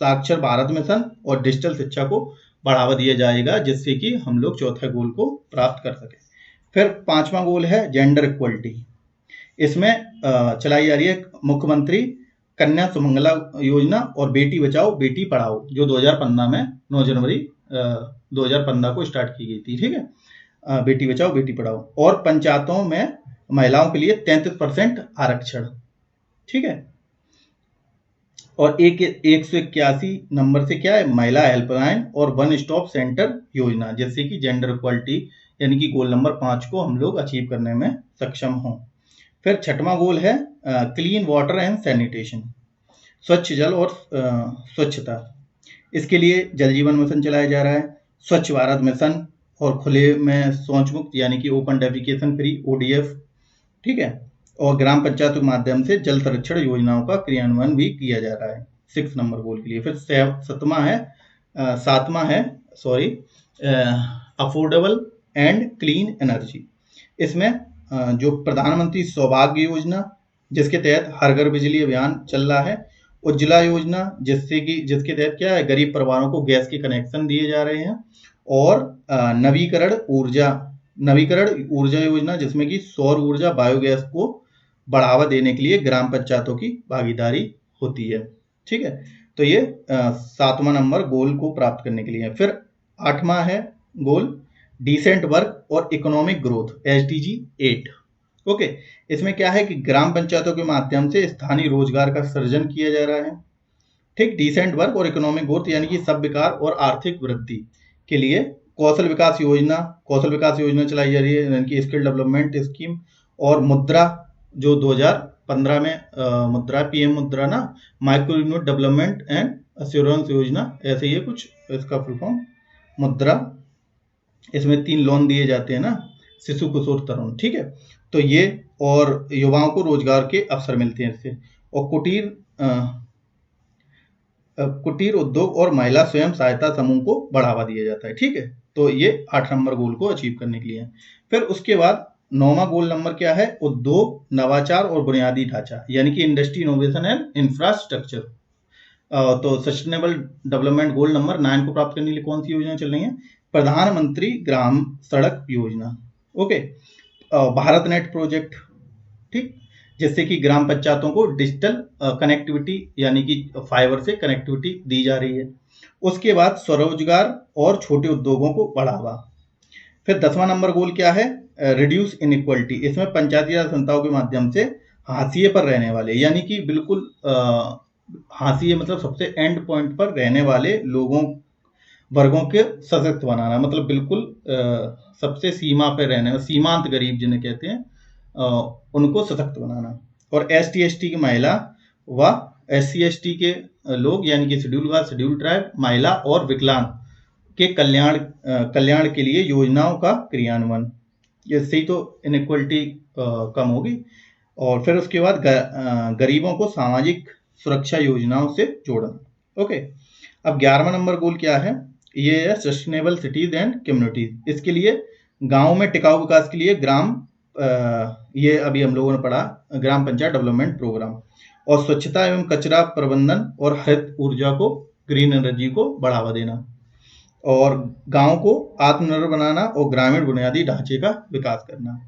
साक्षर भारत मिशन और डिजिटल शिक्षा को बढ़ावा दिया जाएगा, जिससे कि हम लोग चौथे गोल को प्राप्त कर सके। फिर 5वां गोल है जेंडर इक्वलिटी। इसमें चलाई जा रही है मुख्यमंत्री कन्या सुमंगला योजना और बेटी बचाओ बेटी पढ़ाओ, जो 2015 में 9 जनवरी 2015 को स्टार्ट की गई थी। ठीक है, बेटी बचाओ बेटी पढ़ाओ। और पंचायतों में महिलाओं के लिए 33% आरक्षण। ठीक है, और 181 नंबर से क्या है, महिला हेल्पलाइन और वन स्टॉप सेंटर योजना, जिससे कि जेंडर इक्वलिटी यानी कि गोल नंबर 5 को हम लोग अचीव करने में सक्षम हों। फिर 6वां गोल है क्लीन वाटर एंड सैनिटेशन, स्वच्छ जल और स्वच्छता। इसके लिए जल जीवन मिशन चलाया जा रहा है, स्वच्छ भारत मिशन और खुले में शौच मुक्त यानी कि ओपन डेफिकेशन फ्री ODF। ठीक है, और ग्राम पंचायतों के माध्यम से जल संरक्षण योजनाओं का क्रियान्वयन भी किया जा रहा है 6 नंबर गोल के लिए। फिर 7वां है अफोर्डेबल एंड क्लीन एनर्जी। इसमें जो प्रधानमंत्री सौभाग्य योजना जिसके तहत हर घर बिजली अभियान चल रहा है, उज्ज्वला योजना जिसके तहत क्या है, गरीब परिवारों को गैस के कनेक्शन दिए जा रहे हैं, और नवीकरण ऊर्जा योजना जिसमें कि सौर ऊर्जा बायोगैस को बढ़ावा देने के लिए ग्राम पंचायतों की भागीदारी होती है। ठीक है, तो ये 7वां नंबर गोल को प्राप्त करने के लिए है। फिर 8वां है गोल डिसेंट वर्क और इकोनॉमिक ग्रोथ, SDG 8। ओके, इसमें क्या है कि ग्राम पंचायतों के माध्यम से स्थानीय रोजगार का सृजन किया जा रहा है। ठीक, डिसेंट वर्क और इकोनॉमिक ग्रोथ यानी कि सब विकास और आर्थिक वृद्धि के लिए कौशल विकास योजना चलाई जा रही है, यानी कि स्किल डेवलपमेंट स्कीम, और मुद्रा जो 2015 में मुद्रा PM मुद्रा ना, micro unit development and assurance योजना, ऐसे ही कुछ इसका फुल फॉर्म मुद्रा। इसमें 3 लोन दिए जाते हैं ना, शिशु किशोर तरुण। ठीक है, तो ये और युवाओं को रोजगार के अवसर मिलते हैं इससे, और कुटीर उद्योग और महिला स्वयं सहायता समूह को बढ़ावा दिया जाता है। ठीक है, तो ये 8 नंबर गोल को अचीव करने के लिए है। फिर उसके बाद 9वां गोल नंबर क्या है, उद्योग, नवाचार और बुनियादी ढांचा, यानी कि इंडस्ट्री, इनोवेशन एंड इंफ्रास्ट्रक्चर। तो सस्टेनेबल डेवलपमेंट गोल नंबर 9 को प्राप्त करने के लिए कौन सी योजना चल रही है, प्रधानमंत्री ग्राम सड़क योजना। ओके, भारत नेट प्रोजेक्ट, ठीक, जिससे कि ग्राम पंचायतों को डिजिटल कनेक्टिविटी यानी कि फाइबर से कनेक्टिविटी दी जा रही है। उसके बाद स्वरोजगार और छोटे उद्योगों को बढ़ावा। फिर 10वां नंबर गोल क्या है, रिड्यूस इनइक्वालिटी। इसमें पंचायती राज संस्थाओं के माध्यम से हाशिए पर रहने वाले, यानी कि बिल्कुल हाशिए मतलब सबसे एंड पॉइंट पर रहने वाले वर्गों के सशक्त बनाना, मतलब बिल्कुल सबसे सीमा पर रहने, सीमांत गरीब जिन्हें कहते हैं, उनको सशक्त बनाना। और ST ST की महिला व SC ST के लोग, यानी कि शेड्यूल कास्ट, शेड्यूल ट्राइब, महिला और विकलांग के कल्याण के लिए योजनाओं का क्रियान्वयन, इससे ही तो इनइक्वालिटी कम होगी। और फिर उसके बाद गरीबों को सामाजिक सुरक्षा योजनाओं से जोड़ना। ओके, अब 11वां नंबर गोल क्या है, ये है सस्टेनेबल सिटीज एंड कम्युनिटीज। इसके लिए गांव में टिकाऊ विकास के लिए ये अभी हम लोगों ने पढ़ा, ग्राम पंचायत डेवलपमेंट प्रोग्राम, और स्वच्छता एवं कचरा प्रबंधन और हरित ऊर्जा को, ग्रीन एनर्जी को बढ़ावा देना, और गांव को आत्मनिर्भर बनाना और ग्रामीण बुनियादी ढांचे का विकास करना।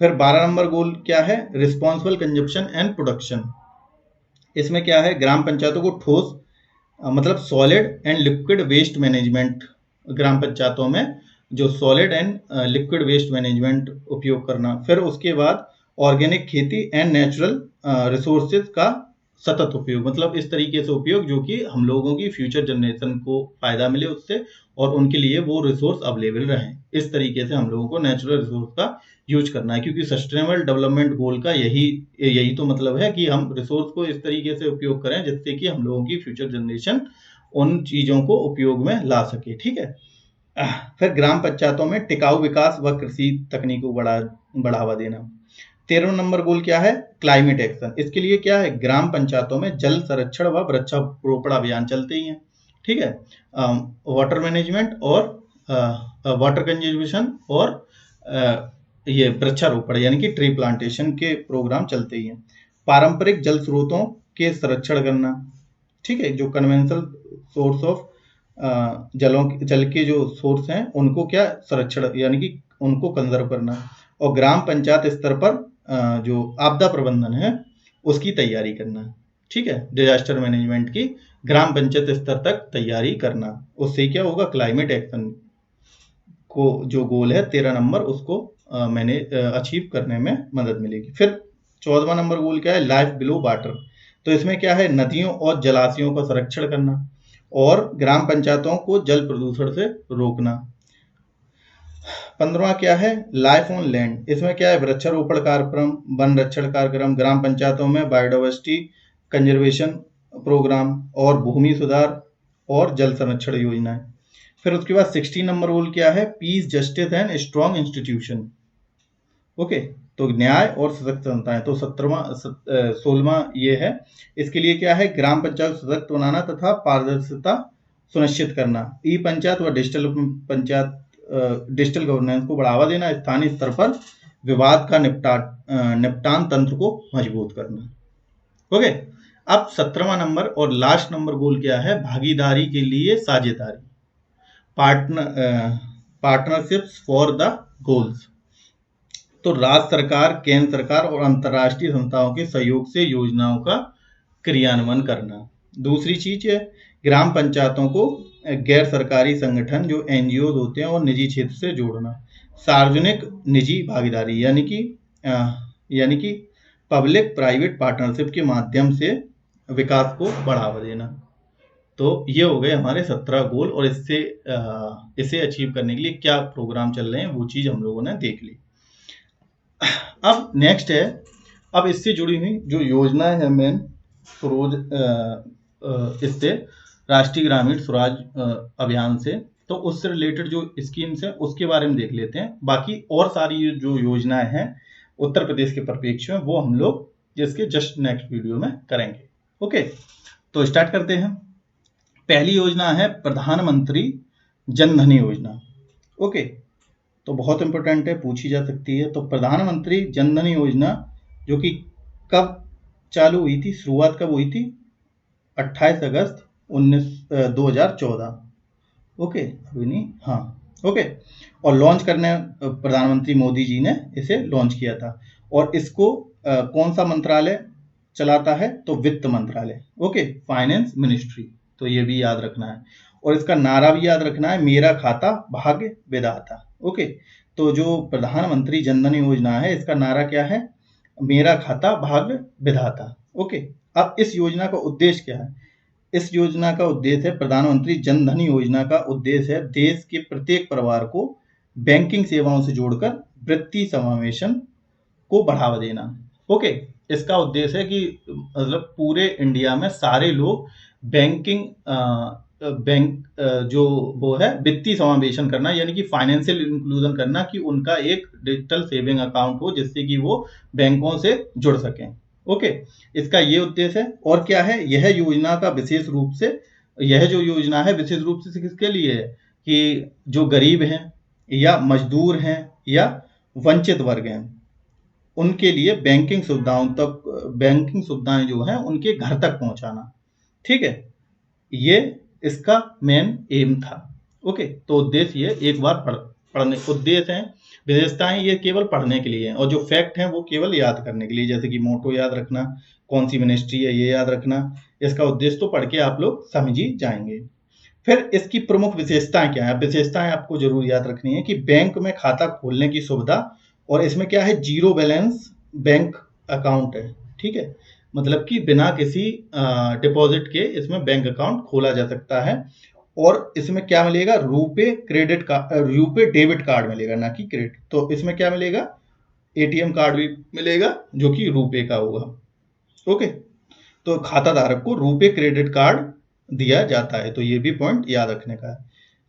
फिर 12 नंबर गोल क्या है, रिस्पॉन्सिबल कंजप्शन एंड प्रोडक्शन। इसमें क्या है, ग्राम पंचायतों को ठोस मतलब solid and liquid waste management, ग्राम पंचायतों में जो solid and liquid waste management उपयोग करना। फिर उसके बाद ऑर्गेनिक खेती एंड नेचुरल रिसोर्सेज का सतत उपयोग, मतलब इस तरीके से उपयोग जो कि हम लोगों की फ्यूचर जनरेशन को फायदा मिले उससे, और उनके लिए वो रिसोर्स अवेलेबल रहें। इस तरीके से हम लोगों को नेचुरल रिसोर्स का यूज करना है, क्योंकि सस्टेनेबल डेवलपमेंट गोल का यही तो मतलब है कि हम रिसोर्स को इस तरीके से उपयोग करें जिससे कि हम लोगों की फ्यूचर जनरेशन उन चीजों को उपयोग में ला सके। ठीक है, फिर ग्राम पंचायतों में टिकाऊ विकास व कृषि तकनीकों को बढ़ावा देना। 13वां नंबर गोल क्या है, क्लाइमेट एक्शन। इसके लिए क्या है, ग्राम पंचायतों में जल संरक्षण व वृक्षारोपण अभियान चलते ही हैं। ठीक है, वाटर मैनेजमेंट और वाटर कंजर्वेशन और ये वृक्षारोपण यानी कि ट्री प्लांटेशन के प्रोग्राम चलते ही हैं। पारंपरिक जल स्रोतों के संरक्षण करना, ठीक है, जो कन्वेंशनल सोर्स ऑफ जल के जो सोर्स हैं उनको क्या संरक्षण यानी कि उनको कंजर्व करना, और ग्राम पंचायत स्तर पर जो आपदा प्रबंधन है उसकी तैयारी करना। ठीक है, डिजास्टर मैनेजमेंट की ग्राम पंचायत स्तर तक तैयारी करना, उससे क्या होगा, क्लाइमेट एक्शन को जो गोल है 13 नंबर, उसको मैंने अचीव करने में मदद मिलेगी। फिर 14वां नंबर गोल क्या है, लाइफ बिलो वाटर। तो इसमें क्या है, नदियों और जलाशयों का संरक्षण करना और ग्राम पंचायतों को जल प्रदूषण से रोकना। 15वां क्या है, लाइफ ऑन लैंड। इसमें क्या है, वृक्षारोपण कार्यक्रम, वन रक्षण कार्यक्रम, ग्राम पंचायतों में बायोडाइवर्सिटी कंजर्वेशन प्रोग्राम और भूमि सुधार और जल संरक्षण योजनाएं। फिर उसके बाद 16 नंबर गोल क्या है, peace, justice and strong institution. Okay, तो न्याय और सशक्त संस्थाएं। तो 16वां ये है। इसके लिए क्या है, ग्राम पंचायत सशक्त बनाना तथा पारदर्शिता सुनिश्चित करना, ई पंचायत व डिजिटल पंचायत डिजिटल गवर्नेंस को बढ़ावा देना, स्थानीय स्तर पर विवाद का निपटान तंत्र को मजबूत करना। ओके, अब 17वां नंबर और लास्ट नंबर गोल क्या है? भागीदारी के लिए साझेदारी, पार्टनरशिप्स फॉर द गोल्स। तो राज्य सरकार, केंद्र सरकार और अंतर्राष्ट्रीय संस्थाओं के सहयोग से योजनाओं का क्रियान्वयन करना। दूसरी चीज है ग्राम पंचायतों को गैर सरकारी संगठन जो एनजीओ होते हैं और निजी क्षेत्र से जोड़ना। सार्वजनिक निजी भागीदारी यानी कि पब्लिक प्राइवेट पार्टनरशिप के माध्यम से विकास को बढ़ावा देना। तो ये हो गए हमारे 17 गोल, और इसे अचीव करने के लिए क्या प्रोग्राम चल रहे हैं वो चीज हम लोगों ने देख ली। अब नेक्स्ट है, अब इससे जुड़ी हुई जो योजना है मेन इससे राष्ट्रीय ग्रामीण स्वराज अभियान से, तो उससे रिलेटेड जो स्कीम्स है उसके बारे में देख लेते हैं। बाकी और सारी जो योजनाएं हैं उत्तर प्रदेश के परिप्रेक्ष्य में वो हम लोग जिसके जस्ट नेक्स्ट वीडियो में करेंगे। ओके, तो स्टार्ट करते हैं। पहली योजना है प्रधानमंत्री जन धन योजना। ओके, तो बहुत इंपॉर्टेंट है, पूछी जा सकती है। तो प्रधानमंत्री जन धन योजना जो कि कब चालू हुई थी, शुरुआत कब हुई थी? 28 अगस्त 2014। ओके, अभी नहीं, हाँ ओके। और लॉन्च करने प्रधानमंत्री मोदी जी ने इसे लॉन्च किया था। और इसको कौन सा मंत्रालय चलाता है? तो वित्त मंत्रालय। ओके, फाइनेंस मिनिस्ट्री, तो ये भी याद रखना है। और इसका नारा भी याद रखना है, मेरा खाता भाग्य विधाता। ओके, तो जो प्रधानमंत्री जन धन योजना है इसका नारा क्या है? मेरा खाता भाग्य विधाता। ओके, अब इस योजना का उद्देश्य क्या है? इस योजना का उद्देश्य है, प्रधानमंत्री जन धन योजना का उद्देश्य है देश के प्रत्येक परिवार को बैंकिंग सेवाओं से जोड़कर वित्तीय समावेशन को बढ़ावा देना। ओके, इसका उद्देश्य है कि मतलब पूरे इंडिया में सारे लोग जो वो है वित्तीय समावेशन करना, यानी कि फाइनेंशियल इंक्लूजन करना, कि उनका एक डिजिटल सेविंग अकाउंट हो जिससे कि वो बैंकों से जुड़ सकें। ओके, इसका ये उद्देश्य है। और क्या है? यह जो योजना है विशेष रूप से किसके लिए है? कि जो गरीब हैं या मजदूर हैं या वंचित वर्ग हैं उनके लिए बैंकिंग सुविधाएं जो हैं उनके घर तक पहुंचाना। ठीक है, ये इसका मेन एम था। ओके, तो उद्देश्य ये एक बार पढ़ने उद्देश्य है, विशेषताएं ये केवल पढ़ने के लिए हैं, और जो फैक्ट हैं वो केवल याद करने के लिए, जैसे कि मोटो याद रखना, कौन सी मिनिस्ट्री है ये याद रखना। इसका उद्देश्य तो पढ़ के आप लोग समझ ही जाएंगे। फिर इसकी प्रमुख विशेषताएं क्या है? विशेषताएं आपको जरूर याद रखनी है कि बैंक में खाता खोलने की सुविधा, और इसमें क्या है? जीरो बैलेंस बैंक अकाउंट है। ठीक है, मतलब कि बिना किसी डिपॉजिट के इसमें बैंक अकाउंट खोला जा सकता है। और इसमें क्या मिलेगा? रुपे डेबिट कार्ड मिलेगा, ना कि क्रेडिट। तो इसमें क्या मिलेगा? एटीएम कार्ड भी मिलेगा जो कि रुपे का होगा। ओके, तो खाता धारक को रुपे क्रेडिट कार्ड दिया जाता है, तो ये भी पॉइंट याद रखने का है।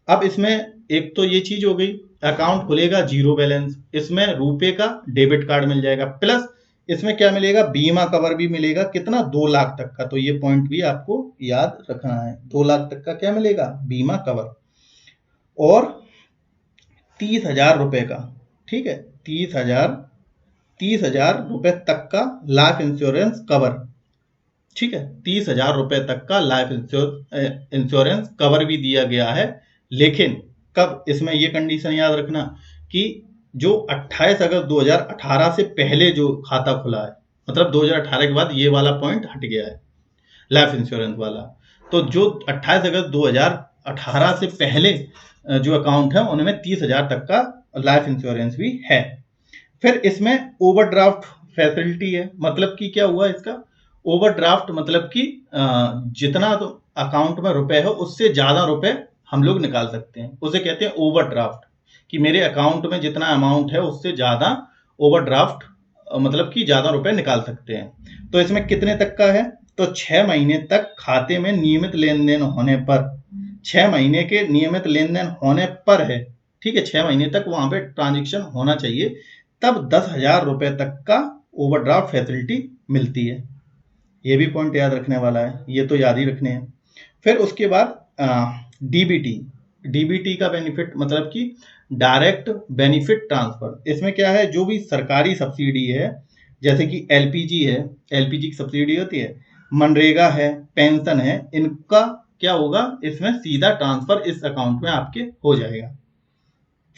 अब इसमें एक तो ये चीज हो गई, अकाउंट खुलेगा जीरो बैलेंस, इसमें रुपे का डेबिट कार्ड मिल जाएगा, प्लस इसमें क्या मिलेगा? बीमा कवर भी मिलेगा। कितना? 2 लाख तक का। तो ये पॉइंट भी आपको याद रखना है, 2 लाख तक का क्या मिलेगा? बीमा कवर। और 30,000 रुपए का, ठीक है, 30,000 रुपए तक का लाइफ इंश्योरेंस कवर। ठीक है, 30,000 रुपए तक का लाइफ इंश्योरेंस कवर भी दिया गया है। लेकिन कब? इसमें ये कंडीशन याद रखना कि जो 28 अगस्त 2018 से पहले जो खाता खुला है, मतलब 2018 के बाद ये वाला पॉइंट हट गया है लाइफ इंश्योरेंस वाला। तो जो 28 अगस्त 2018 से पहले जो अकाउंट है उनमें 30,000 तक का लाइफ इंश्योरेंस भी है। फिर इसमें ओवरड्राफ्ट फैसिलिटी है। मतलब कि क्या हुआ इसका? ओवरड्राफ्ट मतलब कि जितना तो अकाउंट में रुपए है उससे ज्यादा रुपए हम लोग निकाल सकते हैं, उसे कहते हैं ओवरड्राफ्ट। कि मेरे अकाउंट में जितना अमाउंट है उससे ज्यादा ओवरड्राफ्ट, मतलब कि ज्यादा रुपए निकाल सकते हैं। तो इसमें कितने तक का है? तो 6 महीने तक खाते में नियमित लेन देन होने पर, 6 महीने के नियमित लेन देन होने पर है। ठीक है, 6 महीने तक वहां पे ट्रांजेक्शन होना चाहिए, तब 10,000 रुपए तक का ओवरड्राफ्ट फैसिलिटी मिलती है। ये भी पॉइंट याद रखने वाला है, ये तो याद ही रखने हैं। फिर उसके बाद डीबीटी का बेनिफिट, मतलब कि डायरेक्ट बेनिफिट ट्रांसफर, इसमें क्या है, जो भी सरकारी सब्सिडी है, जैसे कि एलपीजी है, एलपीजी की सब्सिडी होती है, मनरेगा है, पेंशन है, इनका क्या होगा, इसमें सीधा ट्रांसफर इस अकाउंट में आपके हो जाएगा।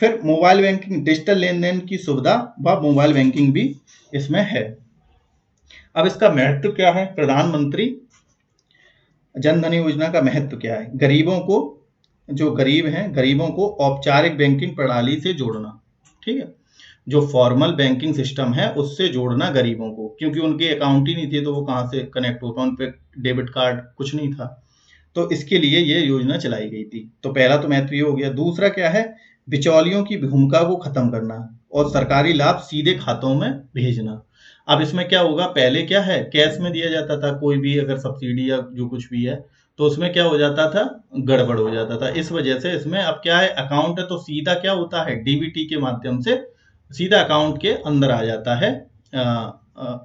फिर मोबाइल बैंकिंग, डिजिटल लेन देन की सुविधा व मोबाइल बैंकिंग भी इसमें है। अब इसका महत्व क्या है, प्रधानमंत्री जन धन योजना का महत्व क्या है, गरीबों को, जो गरीब हैं, गरीबों को औपचारिक बैंकिंग प्रणाली से जोड़ना, ठीक है, जो फॉर्मल बैंकिंग सिस्टम है उससे जोड़ना गरीबों को, क्योंकि उनके अकाउंट ही नहीं थे तो वो कहाँ से कनेक्ट होता, उन पे डेबिट कार्ड कुछ नहीं था, तो इसके लिए ये योजना चलाई गई थी। तो पहला तो महत्व ये हो गया। दूसरा क्या है, बिचौलियों की भूमिका को खत्म करना और सरकारी लाभ सीधे खातों में भेजना। अब इसमें क्या होगा, पहले क्या है, कैश में दिया जाता था, कोई भी अगर सब्सिडी या जो कुछ भी है, तो उसमें क्या हो जाता था, गड़बड़ हो जाता था। इस वजह से इसमें अब क्या है, अकाउंट है तो सीधा क्या होता है, डीबीटी के माध्यम से सीधा अकाउंट के अंदर आ जाता है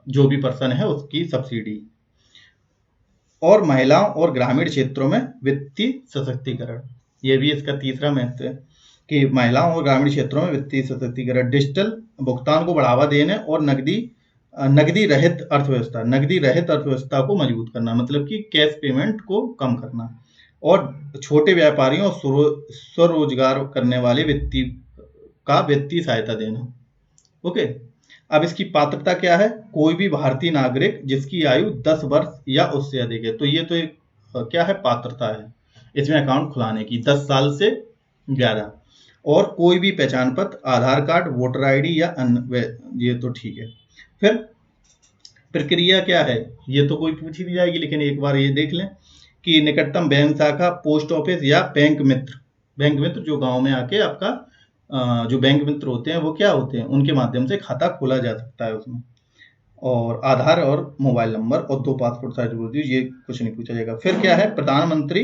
जो भी पर्सन है उसकी सब्सिडी। और महिलाओं और ग्रामीण क्षेत्रों में वित्तीय सशक्तिकरण, ये भी इसका तीसरा महत्व है कि महिलाओं और ग्रामीण क्षेत्रों में वित्तीय सशक्तिकरण, डिजिटल भुगतान को बढ़ावा देने और नगदी रहित अर्थव्यवस्था को मजबूत करना, मतलब कि कैश पेमेंट को कम करना, और छोटे व्यापारियों और स्वरोजगार करने वाले वित्तीय सहायता देना। ओके, अब इसकी पात्रता क्या है, कोई भी भारतीय नागरिक जिसकी आयु 10 वर्ष या उससे अधिक है, तो ये तो एक क्या है, पात्रता है इसमें अकाउंट खुलाने की, 10 साल से ज़्यादा, और कोई भी पहचान पत्र, आधार कार्ड, वोटर आईडी या अन्य, ये तो ठीक है। फिर प्रक्रिया क्या है, ये तो कोई पूछ ही नहीं जाएगी, लेकिन एक बार ये देख लें कि निकटतम बैंक शाखा, पोस्ट ऑफिस या बैंक मित्र जो गांव में आके आपका जो बैंक मित्र होते हैं वो क्या होते हैं, उनके माध्यम से खाता खोला जा सकता है उसमें, और आधार और मोबाइल नंबर और 2 पासपोर्ट साइज फोटो, ये कुछ नहीं पूछा जाएगा। फिर क्या है, प्रधानमंत्री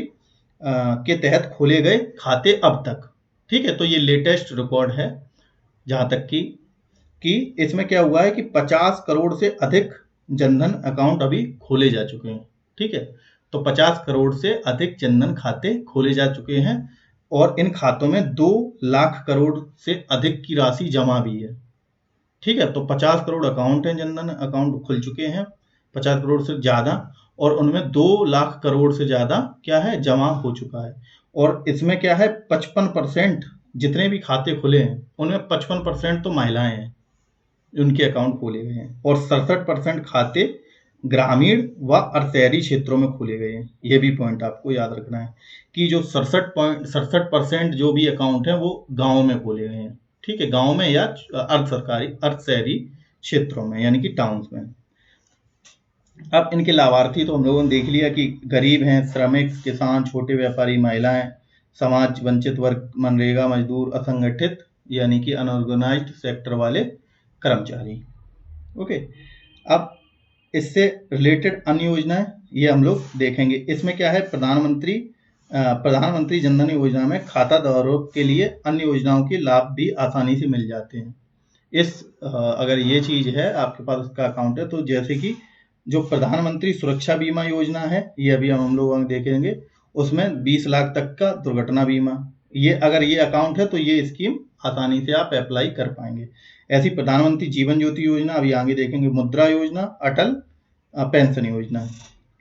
के तहत खोले गए खाते अब तक, ठीक है, तो ये लेटेस्ट रिकॉर्ड है जहां तक कि इसमें क्या हुआ है कि 50 करोड़ से अधिक जनधन अकाउंट अभी खोले जा चुके हैं, ठीक है, तो 50 करोड़ से अधिक जनधन खाते खोले जा चुके हैं, और इन खातों में 2 लाख करोड़ से अधिक की राशि जमा भी है, ठीक है, तो 50 करोड़ अकाउंट हैं, जनधन अकाउंट खुल चुके हैं 50 करोड़ से ज़्यादा, और उनमें 2 लाख करोड़ से ज़्यादा क्या है, जमा हो चुका है। और इसमें क्या है, 55% जितने भी खाते खुले हैं उनमें 55% तो महिलाएं हैं, उनके अकाउंट खोले गए हैं, और 67% खाते ग्रामीण व अर्धशहरी क्षेत्रों में खोले गए हैं। ये भी पॉइंट आपको याद रखना है कि जो 67% जो भी अकाउंट है वो गाँव में खोले गए हैं, ठीक है, गाँव में या अर्धशहरी क्षेत्रों में, यानी कि टाउन्स में। अब इनके लाभार्थी तो हम लोगों ने देख लिया कि गरीब हैं, श्रमिक, किसान, छोटे व्यापारी, महिलाएं, समाज वंचित वर्ग, मनरेगा मजदूर, असंगठित यानी कि अनऑर्गेनाइज्ड सेक्टर वाले कर्मचारी। ओके, अब इससे रिलेटेड अन्य योजनाएं ये हम लोग देखेंगे। इसमें क्या है, प्रधानमंत्री जनधन योजना में खाताधारकों के लिए अन्य योजनाओं के लाभ भी आसानी से मिल जाते हैं। अगर ये चीज है आपके पास उसका अकाउंट है, तो जैसे कि जो प्रधानमंत्री सुरक्षा बीमा योजना है, ये अभी हम लोग देखेंगे, उसमें 20 लाख तक का दुर्घटना बीमा, ये अगर ये अकाउंट है तो ये स्कीम आसानी से आप अप्लाई कर पाएंगे। ऐसी प्रधानमंत्री जीवन ज्योति योजना अभी आगे देखेंगे, मुद्रा योजना, अटल पेंशन योजना,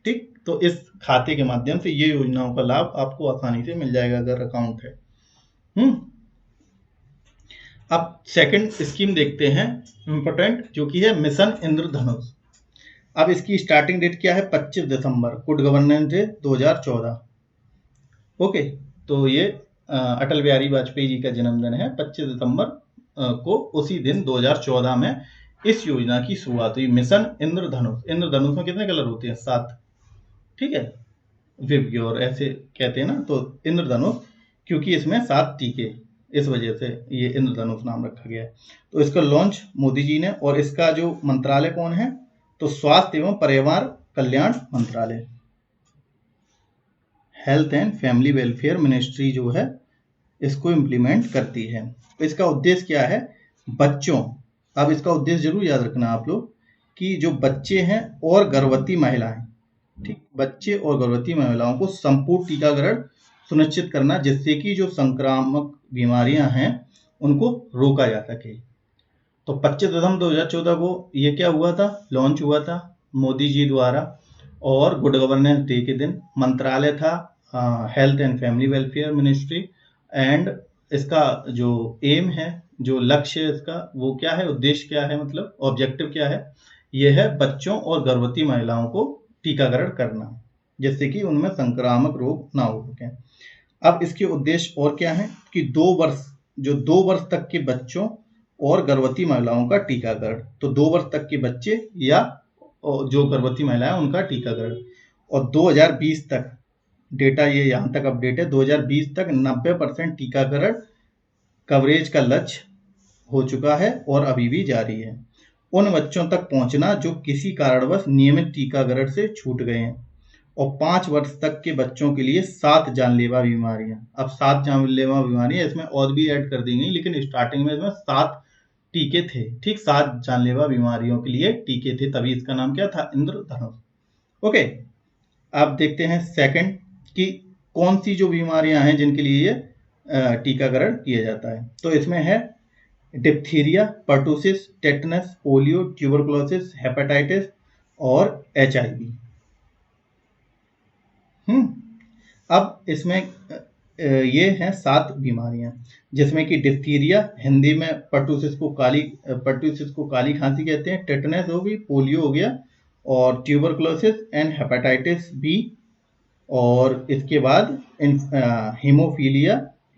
ठीक, तो इस खाते के माध्यम से ये योजनाओं का लाभ आपको आसानी से मिल जाएगा अगर अकाउंट है। अब सेकंड स्कीम देखते हैं इंपॉर्टेंट, जो कि है मिशन इंद्रधनुष। अब इसकी स्टार्टिंग डेट क्या है, 25 दिसंबर, गुड गवर्नेंस डे 2014। ओके, तो ये अटल बिहारी वाजपेयी जी का जन्मदिन है 25 दिसंबर को, उसी दिन 2014 में इस योजना की शुरुआत हुई, मिशन इंद्रधनुष। इंद्रधनुष में कितने कलर होते हैं, 7, ठीक है, विबग्योर ऐसे कहते हैं ना, तो इंद्रधनुष क्योंकि इसमें 7 टीके, इस वजह से ये इंद्रधनुष नाम रखा गया है। तो इसका लॉन्च मोदी जी ने, और इसका जो मंत्रालय कौन है, तो स्वास्थ्य एवं परिवार कल्याण मंत्रालय, health and family welfare ministry जो है इसको इम्प्लीमेंट करती है। तो इसका उद्देश्य क्या है, बच्चों, अब इसका उद्देश्य जरूर याद रखना आप लोग कि जो बच्चे हैं और गर्भवती महिलाएं, ठीक, बच्चे और गर्भवती महिलाओं को संपूर्ण टीकाकरण सुनिश्चित करना, जिससे कि जो संक्रामक बीमारियां हैं उनको रोका जा सके। तो 25 दिसंबर 2014 को ये क्या हुआ था, लॉन्च हुआ था मोदी जी द्वारा, और गुड गवर्नेंस डे के दिन। मंत्रालय था health and family welfare ministry, and इसका जो एम है, जो लक्ष्य है इसका, वो क्या है, उद्देश्य क्या है, मतलब ऑब्जेक्टिव क्या है, ये है बच्चों और गर्भवती महिलाओं को टीकाकरण करना, जिससे कि उनमें संक्रामक रोग ना हो सके। अब इसके उद्देश्य और क्या है कि 2 वर्ष तक के बच्चों और गर्भवती महिलाओं का टीकाकरण, तो 2 वर्ष तक के बच्चे या जो गर्भवती महिलाएं उनका टीकाकरण, और 2020 तक डेटा, ये यहाँ तक अपडेट है, 2020 तक 90% टीकाकरण कवरेज का लक्ष्य हो चुका है और अभी भी जारी है। उन बच्चों तक पहुंचना जो किसी कारणवश नियमित टीकाकरण से छूट गए हैं, और 5 वर्ष तक के बच्चों के लिए 7 जानलेवा बीमारियां। अब 7 जानलेवा बीमारियां इसमें और भी ऐड कर दी गई, लेकिन स्टार्टिंग में इसमें 7 टीके थे, ठीक, 7 जानलेवा बीमारियों के लिए टीके थे, तभी इसका नाम क्या था, इंद्रधनुष। ओके, अब देखते हैं सेकंड कि कौन सी जो बीमारियां हैं जिनके लिए ये टीकाकरण किया जाता है। तो इसमें है diphtheria, pertussis, tetanus, polio, tuberculosis, hepatitis और HIV। अब इसमें ये हैं 7 बीमारियां, जिसमें कि डिप्थीरिया, हिंदी में पर्टुसिस को काली खांसी कहते हैं, टेटनस हो गई, पोलियो हो गया, और ट्यूबरकुलोसिस एंड हेपेटाइटिस बी, और इसके बाद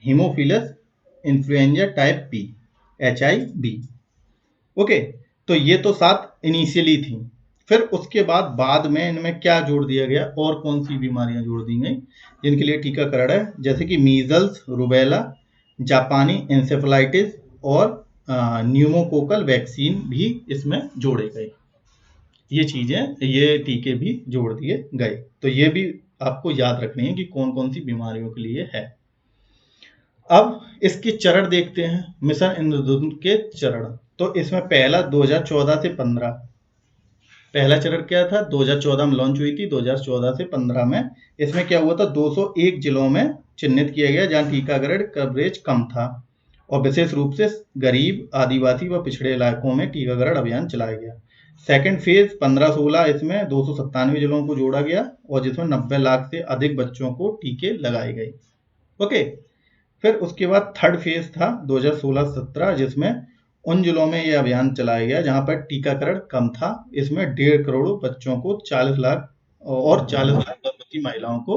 haemophilus influenza type B, HIV। Okay, तो ये तो 7 इनिशियली थी। फिर उसके बाद में इनमें क्या जोड़ दिया गया, और कौन सी बीमारियां जोड़ दी गई जिनके लिए टीकाकरण है, जैसे कि मीजल्स, रुबेला, जापानी इंसेफेलाइटिस और न्यूमोकोकल वैक्सीन भी इसमें जोड़े गए। ये चीजें, ये टीके भी जोड़ दिए गए। तो ये भी आपको याद रखनी है कि कौन कौन सी बीमारियों के लिए है। अब इसके चरण देखते हैं, मिशन इंद्रधनुष के चरण। तो इसमें पहला 2014 से 15, पहला चरण क्या था, 2014 में लॉन्च हुई थी, 2014 से 15 में इसमें क्या हुआ था, 201 जिलों में चिन्हित किया गया जहां टीकाकरण कवरेज कम था, और विशेष रूप से गरीब, आदिवासी व पिछड़े इलाकों में टीकाकरण अभियान चलाया गया। सेकंड फेज 15-16, इसमें 297 जिलों को जोड़ा गया, और जिसमें 90 लाख से अधिक बच्चों को टीके लगाए गए। ओके, फिर उसके बाद थर्ड फेज था 2016-17, जिसमें उन जिलों में यह अभियान चलाया गया जहां पर टीकाकरण कम था। इसमें 1.5 करोड़ बच्चों को 40 लाख और 40 लाख गर्भवती महिलाओं को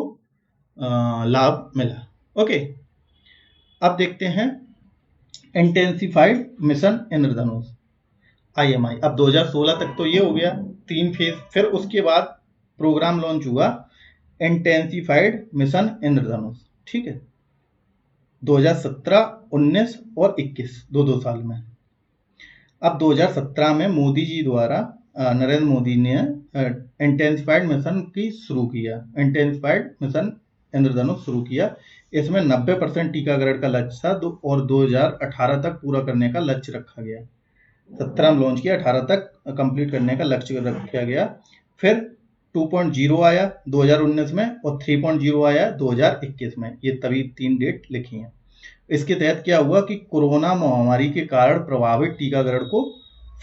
लाभ मिला। ओके, अब देखते हैं इंटेंसिफाइड मिशन इंद्रधनुष, IMI। अब 2016 तक तो ये हो गया 3 फेज। फिर उसके बाद प्रोग्राम लॉन्च हुआ इंटेंसिफाइड मिशन इंद्रधनुष, ठीक है, 2017, 19 और 21, 2 साल में। अब 2017 में मोदी जी द्वारा नरेंद्र मोदी ने इंटेंसिफाइड मिशन की शुरू किया, इंटेंसिफाइड मिशन इंद्रधनुष शुरू किया। इसमें 90% टीकाकरण का लक्ष्य था, और 2018 तक पूरा करने का लक्ष्य रखा गया। 17 में लॉन्च किया, 18 तक कंप्लीट करने का लक्ष्य रखा गया। फिर 2.0 आया 2019 में, और 3.0 आया 2021 में। ये तभी 3 डेट लिखी हैं। इसके तहत क्या हुआ कि कोरोना महामारी के कारण प्रभावित टीकाकरण को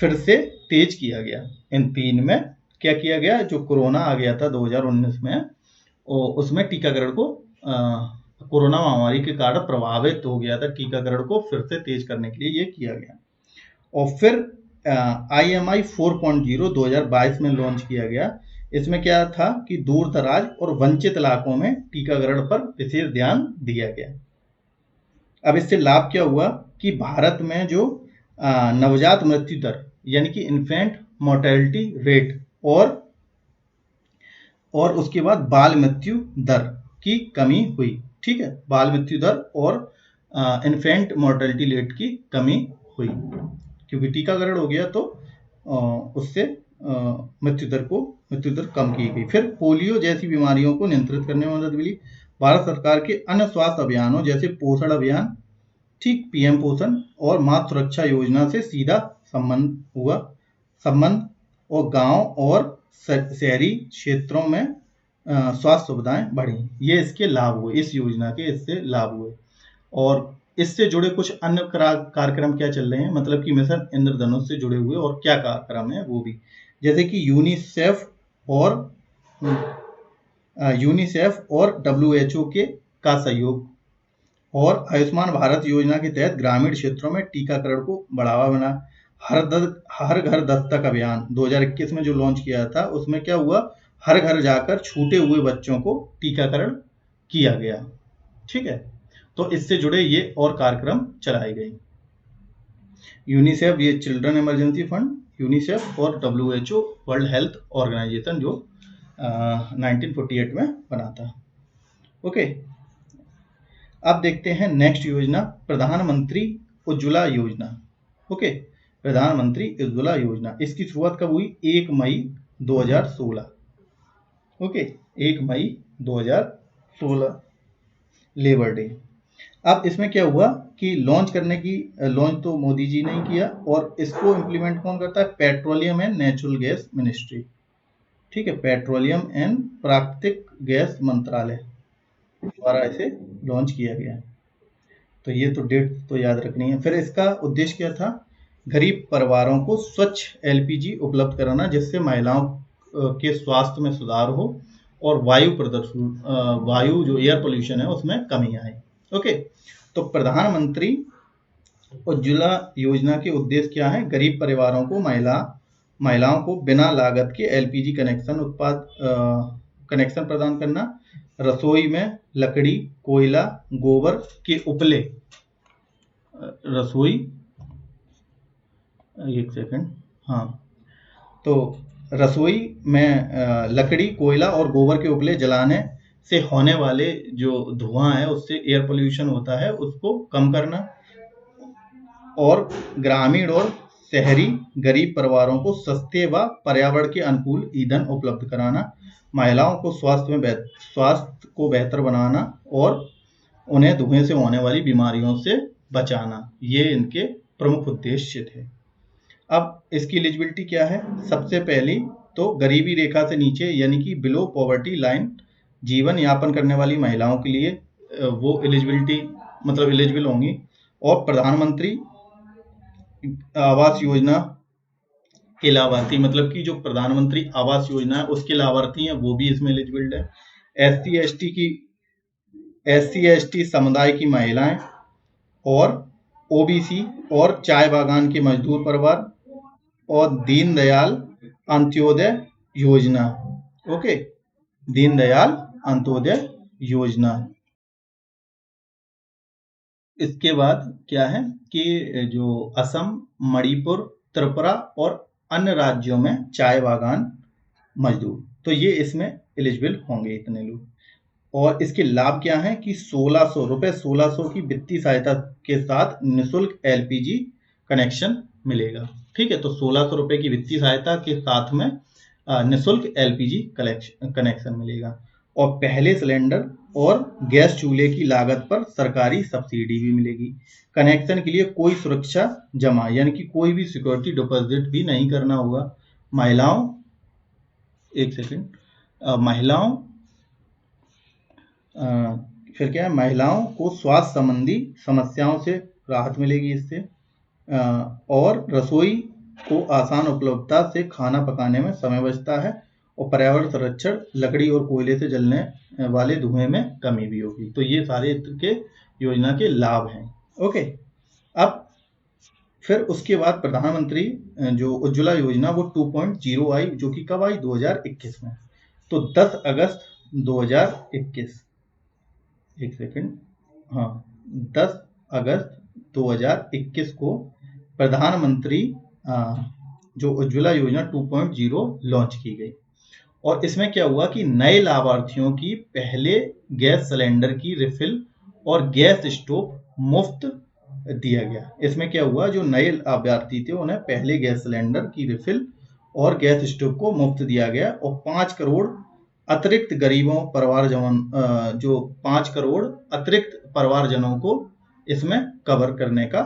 फिर से तेज किया गया। इन 3 में क्या किया गया, जो कोरोना आ गया था 2019 में, उसमें टीकाकरण को कोरोना महामारी के कारण प्रभावित हो गया था, टीकाकरण को फिर से तेज करने के लिए ये किया गया। और फिर IMI 4.0 2022 में लॉन्च किया गया। इसमें क्या था कि दूर दराज और वंचित इलाकों में टीकाकरण पर विशेष ध्यान दिया गया। अब इससे लाभ क्या हुआ कि भारत में जो नवजात मृत्यु दर, यानी कि इन्फेंट मोर्टेलिटी रेट, और उसके बाद बाल मृत्यु दर की कमी हुई, ठीक है, बाल मृत्यु दर और इन्फेंट मोर्टेलिटी रेट की कमी हुई, क्योंकि टीकाकरण हो गया तो उससे मृत्यु दर कम की गई। फिर पोलियो जैसी बीमारियों को नियंत्रित करने में मदद मिली। भारत सरकार के अन्य स्वास्थ्य अभियानों जैसे पोषण अभियान, ठीक, PM पोषण और मातृ सुरक्षा योजना से सीधा संबंध, और गांव और शहरी क्षेत्रों में स्वास्थ्य सुविधाएं बढ़ी। ये इसके लाभ हुए, इस योजना के इससे लाभ हुए। और इससे जुड़े कुछ अन्य कार्यक्रम क्या चल रहे हैं, मतलब कि मिशन इंद्रधनुष से जुड़े हुए और क्या कार्यक्रम है वो भी, जैसे कि यूनिसेफ और WHO के का सहयोग, और आयुष्मान भारत योजना के तहत ग्रामीण क्षेत्रों में टीकाकरण को बढ़ावा बना। हर घर दस्तक अभियान 2021 में जो लॉन्च किया था, उसमें क्या हुआ, हर घर जाकर छूटे हुए बच्चों को टीकाकरण किया गया। ठीक है, तो इससे जुड़े ये और कार्यक्रम चलाए गए। यूनिसेफ, ये चिल्ड्रन इमरजेंसी फंड, यूनिसेफ और WHO वर्ल्ड हेल्थ ऑर्गेनाइजेशन जो 1948 में बना था। ओके, अब देखते हैं नेक्स्ट योजना, प्रधानमंत्री उज्ज्वला योजना। ओके, प्रधानमंत्री उज्ज्वला योजना, इसकी शुरुआत कब हुई, 1 मई 2016। ओके, 1 मई 2016 लेबर डे। अब इसमें क्या हुआ कि लॉन्च तो मोदी जी ने ही किया, और इसको इम्प्लीमेंट कौन करता है, petroleum and natural gas ministry. ठीक है, पेट्रोलियम एंड प्राकृतिक गैस मंत्रालय द्वारा इसे लॉन्च किया गया। तो ये तो डेट तो याद रखनी है। फिर इसका उद्देश्य क्या था, गरीब परिवारों को स्वच्छ LPG उपलब्ध कराना, जिससे महिलाओं के स्वास्थ्य में सुधार हो और वायु जो एयर पोल्यूशन है उसमें कमी आए। ओके, तो प्रधानमंत्री उज्ज्वला योजना के उद्देश्य क्या है, गरीब परिवारों को महिलाओं को बिना लागत के LPG कनेक्शन प्रदान करना, रसोई में लकड़ी, कोयला, गोबर के उपले, तो रसोई में लकड़ी, कोयला और गोबर के उपले जलाने से होने वाले जो धुआं है, उससे एयर पोल्यूशन होता है, उसको कम करना, और ग्रामीण और शहरी गरीब परिवारों को सस्ते व पर्यावरण के अनुकूल ईंधन उपलब्ध कराना, महिलाओं को स्वास्थ्य को बेहतर बनाना और उन्हें धुएं से होने वाली बीमारियों से बचाना, ये इनके प्रमुख उद्देश्य थे। अब इसकी एलिजिबिलिटी क्या है, सबसे पहली तो गरीबी रेखा से नीचे यानी कि बिलो पॉवर्टी लाइन जीवन यापन करने वाली महिलाओं के लिए वो एलिजिबल होंगी, और प्रधानमंत्री आवास योजना के लाभार्थी, मतलब कि जो प्रधानमंत्री आवास योजना है उसके लाभार्थी हैं, वो भी इसमें एलिजिबल है। SC/ST समुदाय की महिलाएं, और OBC और चाय बागान के मजदूर परिवार, और दीनदयाल अंत्योदय योजना। ओके, दीनदयाल अंत्योदय योजना। इसके बाद क्या है कि जो असम, मणिपुर, त्रिपुरा और अन्य राज्यों में चाय बागान मजदूर, तो ये इसमें एलिजिबल होंगे इतने लोग। और इसके लाभ क्या है कि 1600 की वित्तीय सहायता के साथ निःशुल्क LPG कनेक्शन मिलेगा। ठीक है, तो 1600 रुपए की वित्तीय सहायता के साथ में निःशुल्क LPG कनेक्शन मिलेगा, और पहले सिलेंडर और गैस चूल्हे की लागत पर सरकारी सब्सिडी भी मिलेगी। कनेक्शन के लिए कोई सुरक्षा जमा यानी कि कोई भी सिक्योरिटी डिपॉजिट भी नहीं करना होगा। फिर क्या है, महिलाओं को स्वास्थ्य संबंधी समस्याओं से राहत मिलेगी इससे, और रसोई को आसान उपलब्धता से खाना पकाने में समय बचता है, और पर्यावरण संरक्षण, लकड़ी और कोयले से जलने वाले धुएं में कमी भी होगी। तो ये सारे के योजना के लाभ हैं। ओके, अब फिर उसके बाद प्रधानमंत्री जो उज्ज्वला योजना वो 2.0 आई, जो कि कब आई, 2021 में। तो 10 अगस्त 2021 10 अगस्त 2021 को प्रधानमंत्री जो उज्ज्वला योजना 2.0 लॉन्च की गई, और इसमें क्या हुआ कि नए लाभार्थियों की पहले गैस सिलेंडर की रिफिल और गैस स्टोव मुफ्त दिया गया। इसमें क्या हुआ, जो नए लाभार्थी थे उन्हें पहले गैस सिलेंडर की रिफिल और गैस स्टोव को मुफ्त दिया गया, और 5 करोड़ अतिरिक्त जो 5 करोड़ अतिरिक्त परिवारजनों को इसमें कवर करने का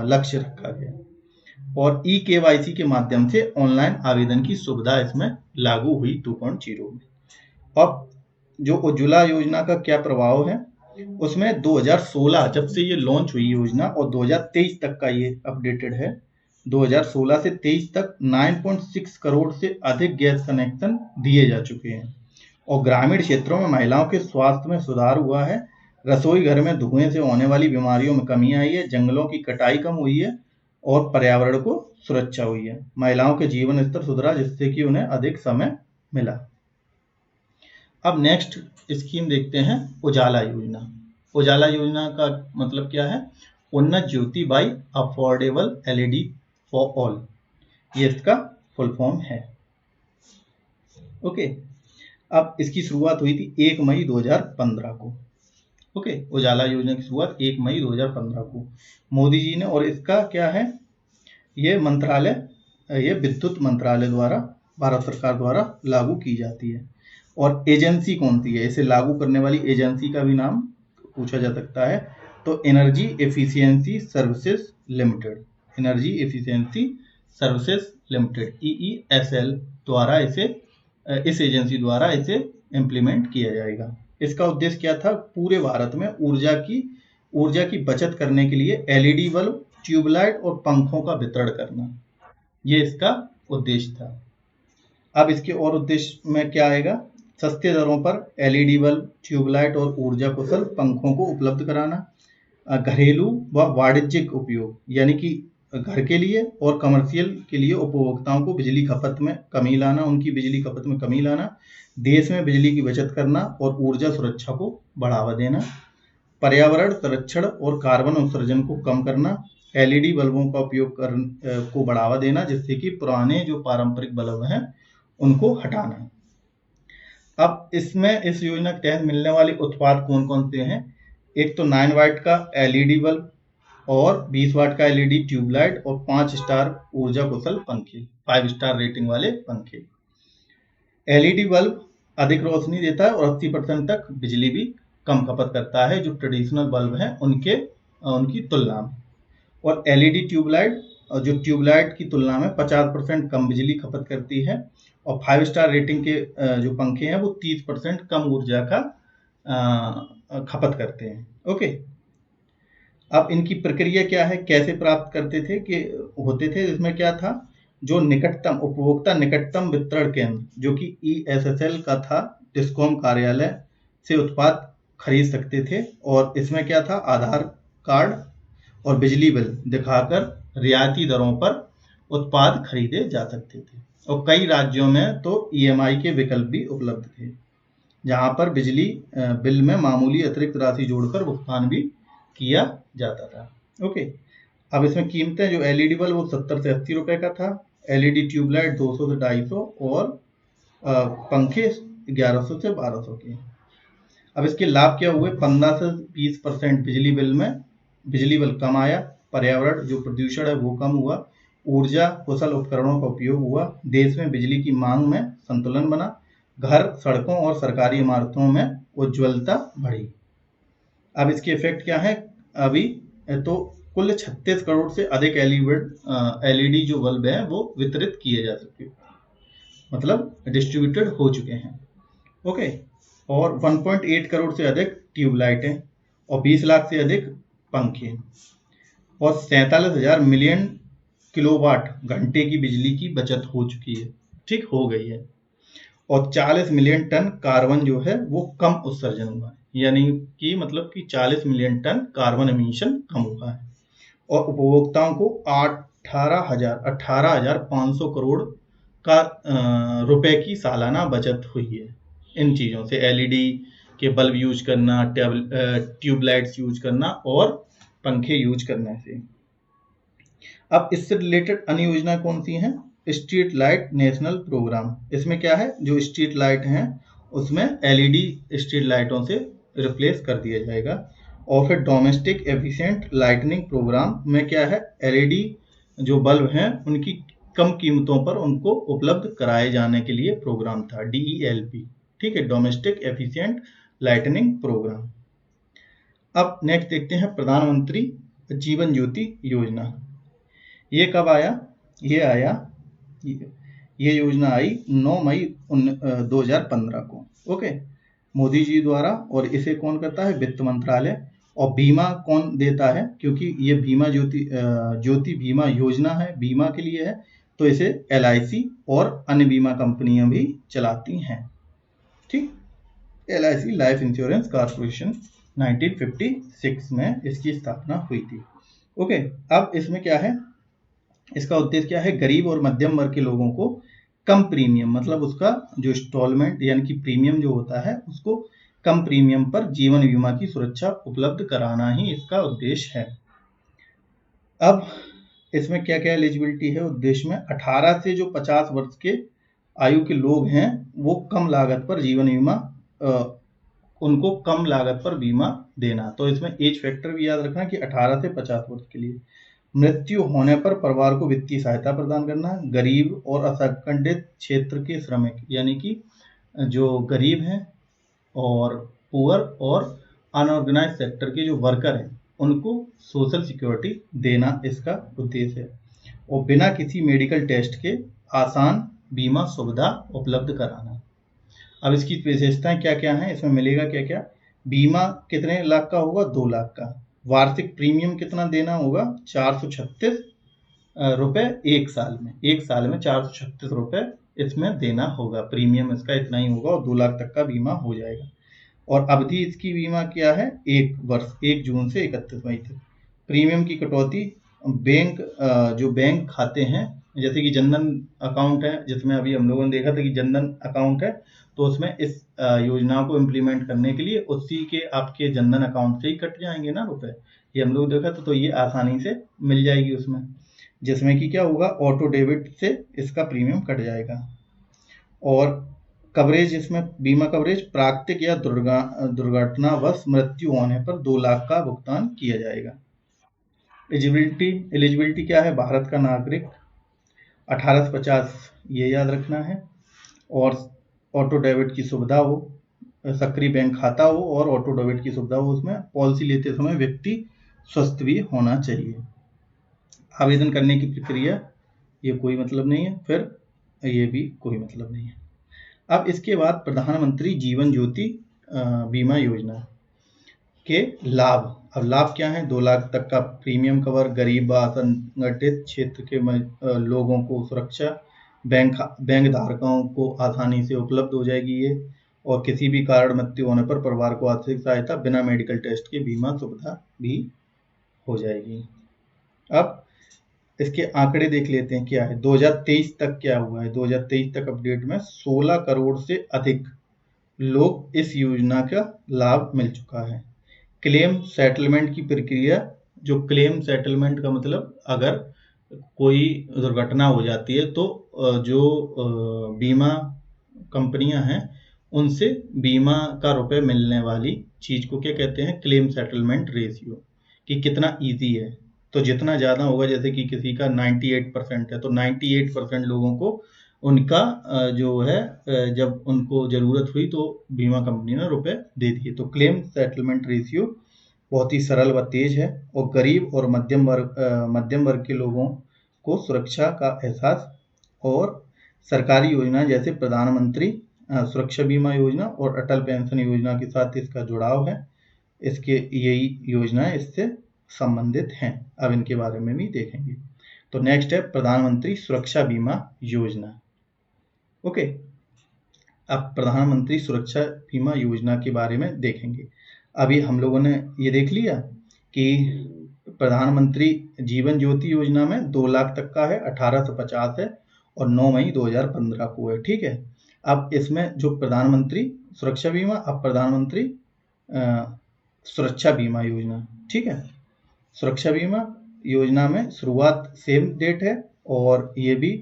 लक्ष्य रखा गया, और eKYC के माध्यम से ऑनलाइन आवेदन की सुविधा इसमें लागू हुई 2.0 में। अब जो उज्ज्वला योजना का क्या प्रभाव है, उसमें 2016 जब से ये लॉन्च हुई योजना और 2023 तक का ये अपडेटेड है, 2016 से 23 तक 9.6 करोड़ से अधिक गैस कनेक्शन दिए जा चुके हैं और ग्रामीण क्षेत्रों में महिलाओं के स्वास्थ्य में सुधार हुआ है। रसोई घर में धुएं से होने वाली बीमारियों में कमी आई है, जंगलों की कटाई कम हुई है और पर्यावरण को सुरक्षा हुई है। महिलाओं के जीवन स्तर सुधरा जिससे कि उन्हें अधिक समय मिला। अब नेक्स्ट स्कीम देखते हैं उजाला योजना। उजाला योजना का मतलब क्या है? Unnat Jyoti by affordable LED for all, ये इसका फुल फॉर्म है। ओके, अब इसकी शुरुआत हुई थी 1 मई 2015 को। ओके, उजाला योजना की शुरुआत 1 मई 2015 को मोदी जी ने, और इसका क्या है, ये मंत्रालय, ये विद्युत मंत्रालय द्वारा, भारत सरकार द्वारा लागू की जाती है। और एजेंसी कौन सी है? इसे लागू करने वाली एजेंसी का भी नाम पूछा जा सकता है, तो energy efficiency services limited, energy efficiency services limited EESL द्वारा इस एजेंसी द्वारा इसे इम्प्लीमेंट किया जाएगा। इसका उद्देश्य क्या था? पूरे भारत में ऊर्जा की बचत करने के लिए एलईडी बल्ब, ट्यूबलाइट और पंखों का वितरण करना, ये इसका उद्देश्य था। अब इसके और उद्देश्य में क्या आएगा? सस्ते दरों पर एलईडी बल्ब, ट्यूबलाइट और ऊर्जा कुशल पंखों को उपलब्ध कराना, घरेलू व वाणिज्यिक उपयोग यानी कि घर के लिए और कमर्शियल के लिए उपभोक्ताओं को बिजली खपत में कमी लाना, उनकी बिजली खपत में कमी लाना, देश में बिजली की बचत करना और ऊर्जा सुरक्षा को बढ़ावा देना, पर्यावरण संरक्षण और कार्बन उत्सर्जन को कम करना, एलईडी बल्बों का उपयोग को बढ़ावा देना जिससे कि पुराने जो पारंपरिक बल्ब हैं उनको हटाना। अब इसमें इस योजना के तहत मिलने वाले उत्पाद कौन कौन से हैं? एक तो 9 वाट का एलईडी बल्ब और 20 वाट का एलईडी ट्यूबलाइट और 5 स्टार ऊर्जा कुशल पंखे, 5 स्टार रेटिंग वाले पंखे। एलईडी बल्ब अधिक रोशनी देता है और 80% तक बिजली भी कम खपत करता है जो ट्रेडिशनल बल्ब हैं उनकी तुलना में। और एलईडी ट्यूबलाइट जो ट्यूबलाइट की तुलना में 50% कम बिजली खपत करती है और 5 स्टार रेटिंग के जो पंखे हैं वो 30% कम ऊर्जा का खपत करते हैं। ओके, अब इनकी प्रक्रिया क्या है, कैसे प्राप्त करते थे कि होते थे? इसमें क्या था, जो उपभोक्ता निकटतम वितरण केंद्र जो कि ESSL का था, डिस्कॉम कार्यालय से उत्पाद खरीद सकते थे। और इसमें क्या था, आधार कार्ड और बिजली बिल दिखाकर रियायती दरों पर उत्पाद खरीदे जा सकते थे। और कई राज्यों में तो EMI के विकल्प भी उपलब्ध थे जहां पर बिजली बिल में मामूली अतिरिक्त राशि जोड़कर भुगतान भी किया जाता था। ओके, अब इसमें कीमतें, जो एलईडी बल्ब वो 70 से 80 रुपए का था, एलईडी ट्यूबलाइट 200 से 250 और पंखे 1100 से 1200 के। अब इसके लाभ क्या हुए? 15 से 20% बिजली बिल कम आया, पर्यावरण जो प्रदूषण है वो कम हुआ, ऊर्जा कुशल उपकरणों का उपयोग हुआ, देश में बिजली की मांग में संतुलन बना, घर, सड़कों और सरकारी इमारतों में उज्ज्वलता बढ़ी। अब इसके इफेक्ट क्या है? अभी तो कुल 36 करोड़ से अधिक एलईडी जो बल्ब है वो वितरित किए जा चुके, मतलब डिस्ट्रीब्यूटेड हो चुके हैं। ओके, और 1.8 करोड़ से अधिक ट्यूबलाइटें और 20 लाख से अधिक पंखे और 47,000 मिलियन किलोवाट घंटे की बिजली की बचत हो चुकी है, ठीक हो गई है। और 40 मिलियन टन कार्बन जो है वो कम उत्सर्जन हुआ है, यानी कि मतलब कि 40 मिलियन टन कार्बन एमिशन कम हुआ है। और उपभोक्ताओं को 18,500 करोड़ का रुपए की सालाना बचत हुई है इन चीज़ों से, एलईडी के बल्ब यूज करना, ट्यूबलाइट्स यूज करना और पंखे यूज करने से। अब इससे रिलेटेड अन्य योजना कौन सी हैं? Street light national programme. इसमें क्या है, जो स्ट्रीट लाइट हैं उसमें एलईडी स्ट्रीट लाइटों से रिप्लेस कर दिया जाएगा। और फिर डोमेस्टिक एफिशिएंट लाइटनिंग प्रोग्राम में क्या है, एलईडी जो बल्ब हैं उनकी कम कीमतों पर उनको उपलब्ध कराए जाने के लिए प्रोग्राम था, DELP, ठीक है, डोमेस्टिक एफिशिएंट लाइटनिंग प्रोग्राम। अब नेक्स्ट देखते हैं प्रधानमंत्री जीवन ज्योति योजना। ये कब आया? ये योजना आई 9 मई 2015 को। ओके, मोदी जी द्वारा, और इसे कौन करता है? वित्त मंत्रालय। और बीमा कौन देता है? क्योंकि ये बीमा ज्योति बीमा योजना है, बीमा के लिए है, तो इसे LIC और अन्य बीमा कंपनियां भी चलाती हैं। ठीक, LIC लाइफ इंश्योरेंस कॉर्पोरेशन 1956 में इसकी स्थापना हुई थी। ओके, अब इसमें क्या है? इसका उद्देश्य क्या है? गरीब और मध्यम वर्ग के लोगों को कम प्रीमियम, मतलब उसका जो इंस्टॉलमेंट यानी कि प्रीमियम जो होता है उसको कम प्रीमियम पर जीवन बीमा की सुरक्षा उपलब्ध कराना ही इसका उद्देश्य है। अब इसमें क्या क्या एलिजिबिलिटी है उद्देश्य में? 18 से जो 50 वर्ष के आयु के लोग हैं वो कम लागत पर जीवन बीमा, उनको कम लागत पर बीमा देना। तो इसमें एज फैक्टर भी याद रखना कि 18 से 50 वर्ष के लिए। मृत्यु होने पर परिवार को वित्तीय सहायता प्रदान करना। गरीब और असंगठित क्षेत्र के श्रमिक, यानी कि जो गरीब हैं और पुअर और अनऑर्गेनाइज सेक्टर के जो वर्कर हैं उनको सोशल सिक्योरिटी देना इसका उद्देश्य है। और बिना किसी मेडिकल टेस्ट के आसान बीमा सुविधा उपलब्ध कराना। अब इसकी विशेषताएं क्या क्या हैं? इसमें मिलेगा क्या क्या? बीमा कितने लाख का होगा? 2 लाख का। वार्षिक प्रीमियम कितना देना होगा? 436 रुपए एक साल में। एक साल में 436 रुपए इसमें देना होगा, प्रीमियम इसका इतना ही होगा और 2 लाख तक का बीमा हो जाएगा। और अवधि इसकी बीमा क्या है? 1 वर्ष, 1 जून से 31 मई तक। प्रीमियम की कटौती बैंक, जो बैंक खाते हैं जैसे कि जनधन अकाउंट है, जिसमें अभी हम लोगों ने देखा था कि जनधन अकाउंट है, तो उसमें इस योजना को इम्प्लीमेंट करने के लिए उसी के आपके जनधन अकाउंट से ही कट जाएंगे ना रुपए। ये हम लोग देखा तो ये आसानी से मिल जाएगी उसमें, जिसमें कि क्या होगा? ऑटो डेबिट से इसका प्रीमियम कट जाएगा। और कवरेज, इसमें बीमा कवरेज प्राकृतिक या दुर्घटनावश मृत्यु होने पर 2 लाख का भुगतान किया जाएगा। एलिजिबिलिटी क्या है? भारत का नागरिक, 18 से 50 ये याद रखना है, और ऑटो डेबिट की सुविधा हो, सक्रिय बैंक खाता हो और ऑटो डेबिट की सुविधा हो उसमें। पॉलिसी लेते समय व्यक्ति स्वस्थ भी होना चाहिए। आवेदन करने की प्रक्रिया, ये कोई मतलब नहीं है, फिर ये भी कोई मतलब नहीं है। अब इसके बाद प्रधानमंत्री जीवन ज्योति बीमा योजना के लाभ। अब लाभ क्या है? 2 लाख तक का प्रीमियम कवर, गरीब व असंगठित क्षेत्र के लोगों को सुरक्षा, बैंक धारकों को आसानी से उपलब्ध हो जाएगी ये, और किसी भी कारण मृत्यु होने पर परिवार को आर्थिक सहायता, बिना मेडिकल टेस्ट के बीमा सुविधा भी हो जाएगी। अब इसके आंकड़े देख लेते हैं क्या है। 2023 तक क्या हुआ है? 2023 तक अपडेट में 16 करोड़ से अधिक लोग इस योजना का लाभ मिल चुका है। क्लेम सेटलमेंट की प्रक्रिया, जो क्लेम सेटलमेंट का मतलब अगर कोई दुर्घटना हो जाती है तो जो बीमा कंपनियां हैं उनसे बीमा का रुपए मिलने वाली चीज को क्या कहते हैं? क्लेम सेटलमेंट रेशियो, कि कितना इजी है। तो जितना ज़्यादा होगा, जैसे कि किसी का 98% है तो 98% लोगों को उनका जो है जब उनको ज़रूरत हुई तो बीमा कंपनी ने रुपए दे दिए। तो क्लेम सेटलमेंट रेशियो बहुत ही सरल व तेज है, और गरीब और मध्यम वर्ग के लोगों को सुरक्षा का एहसास, और सरकारी योजना जैसे प्रधानमंत्री सुरक्षा बीमा योजना और अटल पेंशन योजना के साथ इसका जुड़ाव है। इसके यही योजनाएं इससे संबंधित हैं। अब इनके बारे में भी देखेंगे। तो नेक्स्ट है प्रधानमंत्री सुरक्षा बीमा योजना। ओके, अब प्रधानमंत्री सुरक्षा बीमा योजना के बारे में देखेंगे। अभी हम लोगों ने ये देख लिया कि प्रधानमंत्री जीवन ज्योति योजना में 2 लाख तक का है, 18 से 50 है और 9 मई 2015 को है। ठीक है, अब इसमें जो प्रधानमंत्री सुरक्षा बीमा, अब प्रधानमंत्री सुरक्षा बीमा योजना। ठीक है, सुरक्षा बीमा योजना में शुरुआत सेम डेट है, और ये भी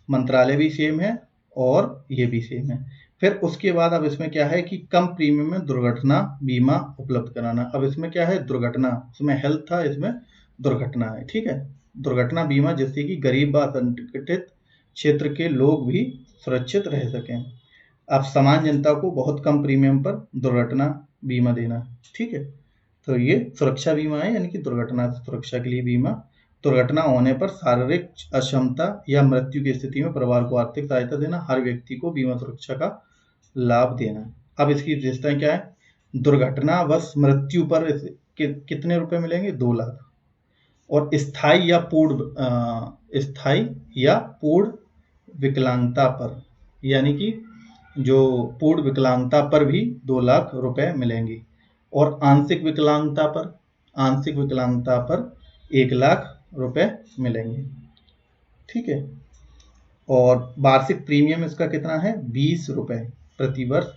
मंत्रालय भी सेम है और ये भी सेम है। फिर उसके बाद अब इसमें क्या है कि कम प्रीमियम में दुर्घटना बीमा उपलब्ध कराना। अब इसमें क्या है? दुर्घटना, उसमें हेल्थ था, इसमें दुर्घटना है। ठीक है, दुर्घटना बीमा जिससे कि गरीब व असंगठित क्षेत्र के लोग भी सुरक्षित रह सकें। अब सामान्य जनता को बहुत कम प्रीमियम पर दुर्घटना बीमा देना। ठीक है, तो ये सुरक्षा बीमा है, यानी कि दुर्घटना सुरक्षा के लिए बीमा। दुर्घटना होने पर शारीरिक अक्षमता या मृत्यु की स्थिति में परिवार को आर्थिक सहायता देना, हर व्यक्ति को बीमा सुरक्षा का लाभ देना। अब इसकी विशेषताएं क्या है? दुर्घटनावश मृत्यु पर कितने रुपए मिलेंगे? 2 लाख। और स्थायी या पूर्ण विकलांगता पर, यानी कि जो पूर्ण विकलांगता पर भी 2 लाख रुपए मिलेंगे। और आंशिक विकलांगता पर 1 लाख रुपए मिलेंगे। ठीक है। और वार्षिक प्रीमियम इसका कितना है? 20 रुपए प्रति वर्ष।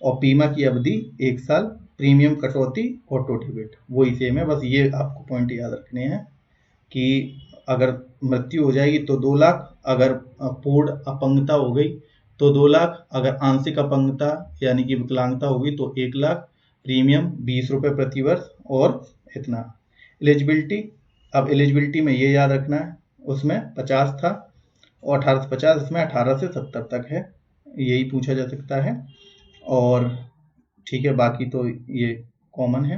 और बीमा की अवधि 1 साल। प्रीमियम कटौती ऑटो डेबिट वही सेम है, बस ये आपको पॉइंट याद रखने हैं कि अगर मृत्यु हो जाएगी तो 2 लाख, अगर पूर्ण अपंगता हो गई तो 2 लाख, अगर आंशिक अपंगता यानी कि विकलांगता होगी तो 1 लाख। प्रीमियम 20 रुपए प्रति वर्ष और इतना। एलिजिबिलिटी, अब एलिजिबिलिटी में ये याद रखना है, उसमें 50 था और 18 से 50, इसमें 18 से 70 तक है, यही पूछा जा सकता है। और ठीक है, बाकी तो ये कॉमन है।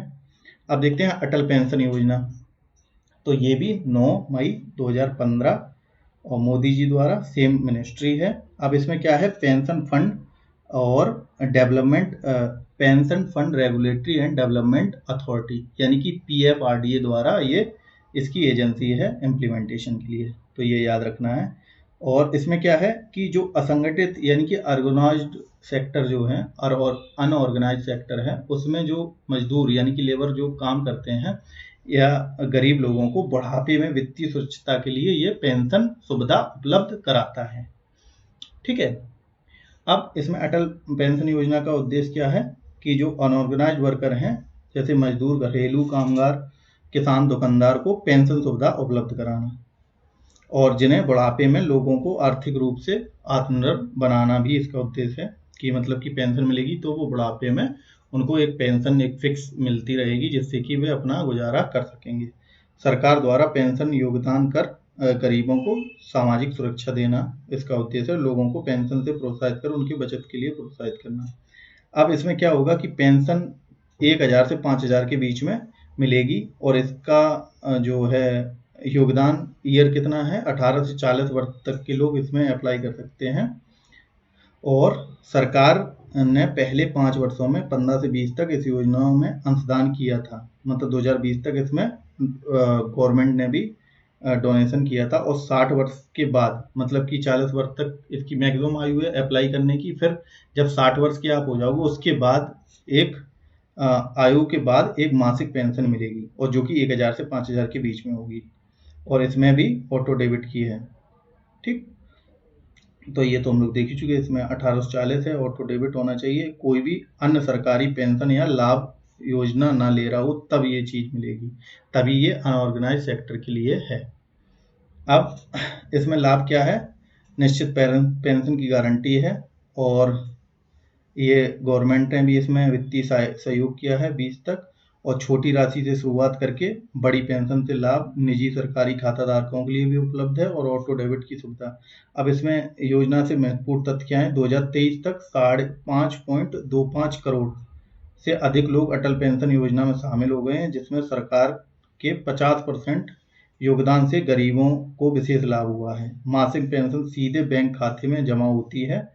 अब देखते हैं अटल पेंशन योजना। तो ये भी 9 मई 2015 और मोदी जी द्वारा, सेम मिनिस्ट्री है। अब इसमें क्या है? पेंशन फंड और development, pension fund regulatory and development authority, यानी कि PFRDA द्वारा ये इसकी एजेंसी है इम्प्लीमेंटेशन के लिए, तो ये याद रखना है। और इसमें क्या है कि जो असंगठित यानी कि ऑर्गेनाइज्ड सेक्टर जो है और अनऑर्गेनाइज सेक्टर है, उसमें जो मजदूर यानी कि लेबर जो काम करते हैं या गरीब लोगों को बुढ़ापे में वित्तीय सुरक्षितता के लिए ये पेंशन सुविधा उपलब्ध कराता है। ठीक है। अब इसमें अटल पेंशन योजना का उद्देश्य क्या है कि जो अनऑर्गेनाइज वर्कर हैं, जैसे मजदूर, घरेलू कामगार, किसान, दुकानदार को पेंशन सुविधा उपलब्ध कराना, और जिन्हें बुढ़ापे में लोगों को आर्थिक रूप से आत्मनिर्भर बनाना भी इसका उद्देश्य है। कि मतलब कि पेंशन मिलेगी तो वो बुढ़ापे में उनको एक पेंशन एक फिक्स मिलती रहेगी, जिससे कि वे अपना गुजारा कर सकेंगे। सरकार द्वारा पेंशन योगदान कर गरीबों को सामाजिक सुरक्षा देना इसका उद्देश्य है। लोगों को पेंशन से प्रोत्साहित कर उनकी बचत के लिए प्रोत्साहित करना। अब इसमें क्या होगा कि पेंशन 1000 से 5000 के बीच में मिलेगी, और इसका जो है योगदान ईयर कितना है? 18 से 40 वर्ष तक के लोग इसमें अप्लाई कर सकते हैं। और सरकार ने पहले 5 वर्षों में 15 से 20 तक इस योजनाओं में अंशदान किया था, मतलब 2020 तक इसमें गवर्नमेंट ने भी डोनेशन किया था। और 60 वर्ष के बाद, मतलब कि 40 वर्ष तक इसकी मैक्सिमम आयु है अप्लाई करने की, फिर जब 60 वर्ष के आप हो जाओगे उसके बाद एक आयु के बाद एक मासिक पेंशन मिलेगी, और जो कि 1000 से 5000 के बीच में होगी, और इसमें भी ऑटो डेबिट की है। ठीक, तो ये तो हम लोग देख ही चुके। इसमें 1840 है, ऑटो डेबिट होना चाहिए। कोई भी अन्य सरकारी पेंशन या लाभ योजना ना ले रहा हो तब ये चीज मिलेगी, तभी ये अनऑर्गेनाइज सेक्टर के लिए है। अब इसमें लाभ क्या है? निश्चित पेंशन की गारंटी है, और ये गवर्नमेंट ने भी इसमें वित्तीय सहयोग किया है 20 तक, और छोटी राशि से शुरुआत करके बड़ी पेंशन से लाभ निजी सरकारी खाता धारकों के लिए भी उपलब्ध है, और ऑटो डेबिट की सुविधा। अब इसमें योजना से महत्वपूर्ण तथ्य क्या है? 2023 तक 5.25 करोड़ से अधिक लोग अटल पेंशन योजना में शामिल हो गए हैं, जिसमें सरकार के 50% योगदान से गरीबों को विशेष लाभ हुआ है। मासिक पेंशन सीधे बैंक खाते में जमा होती है,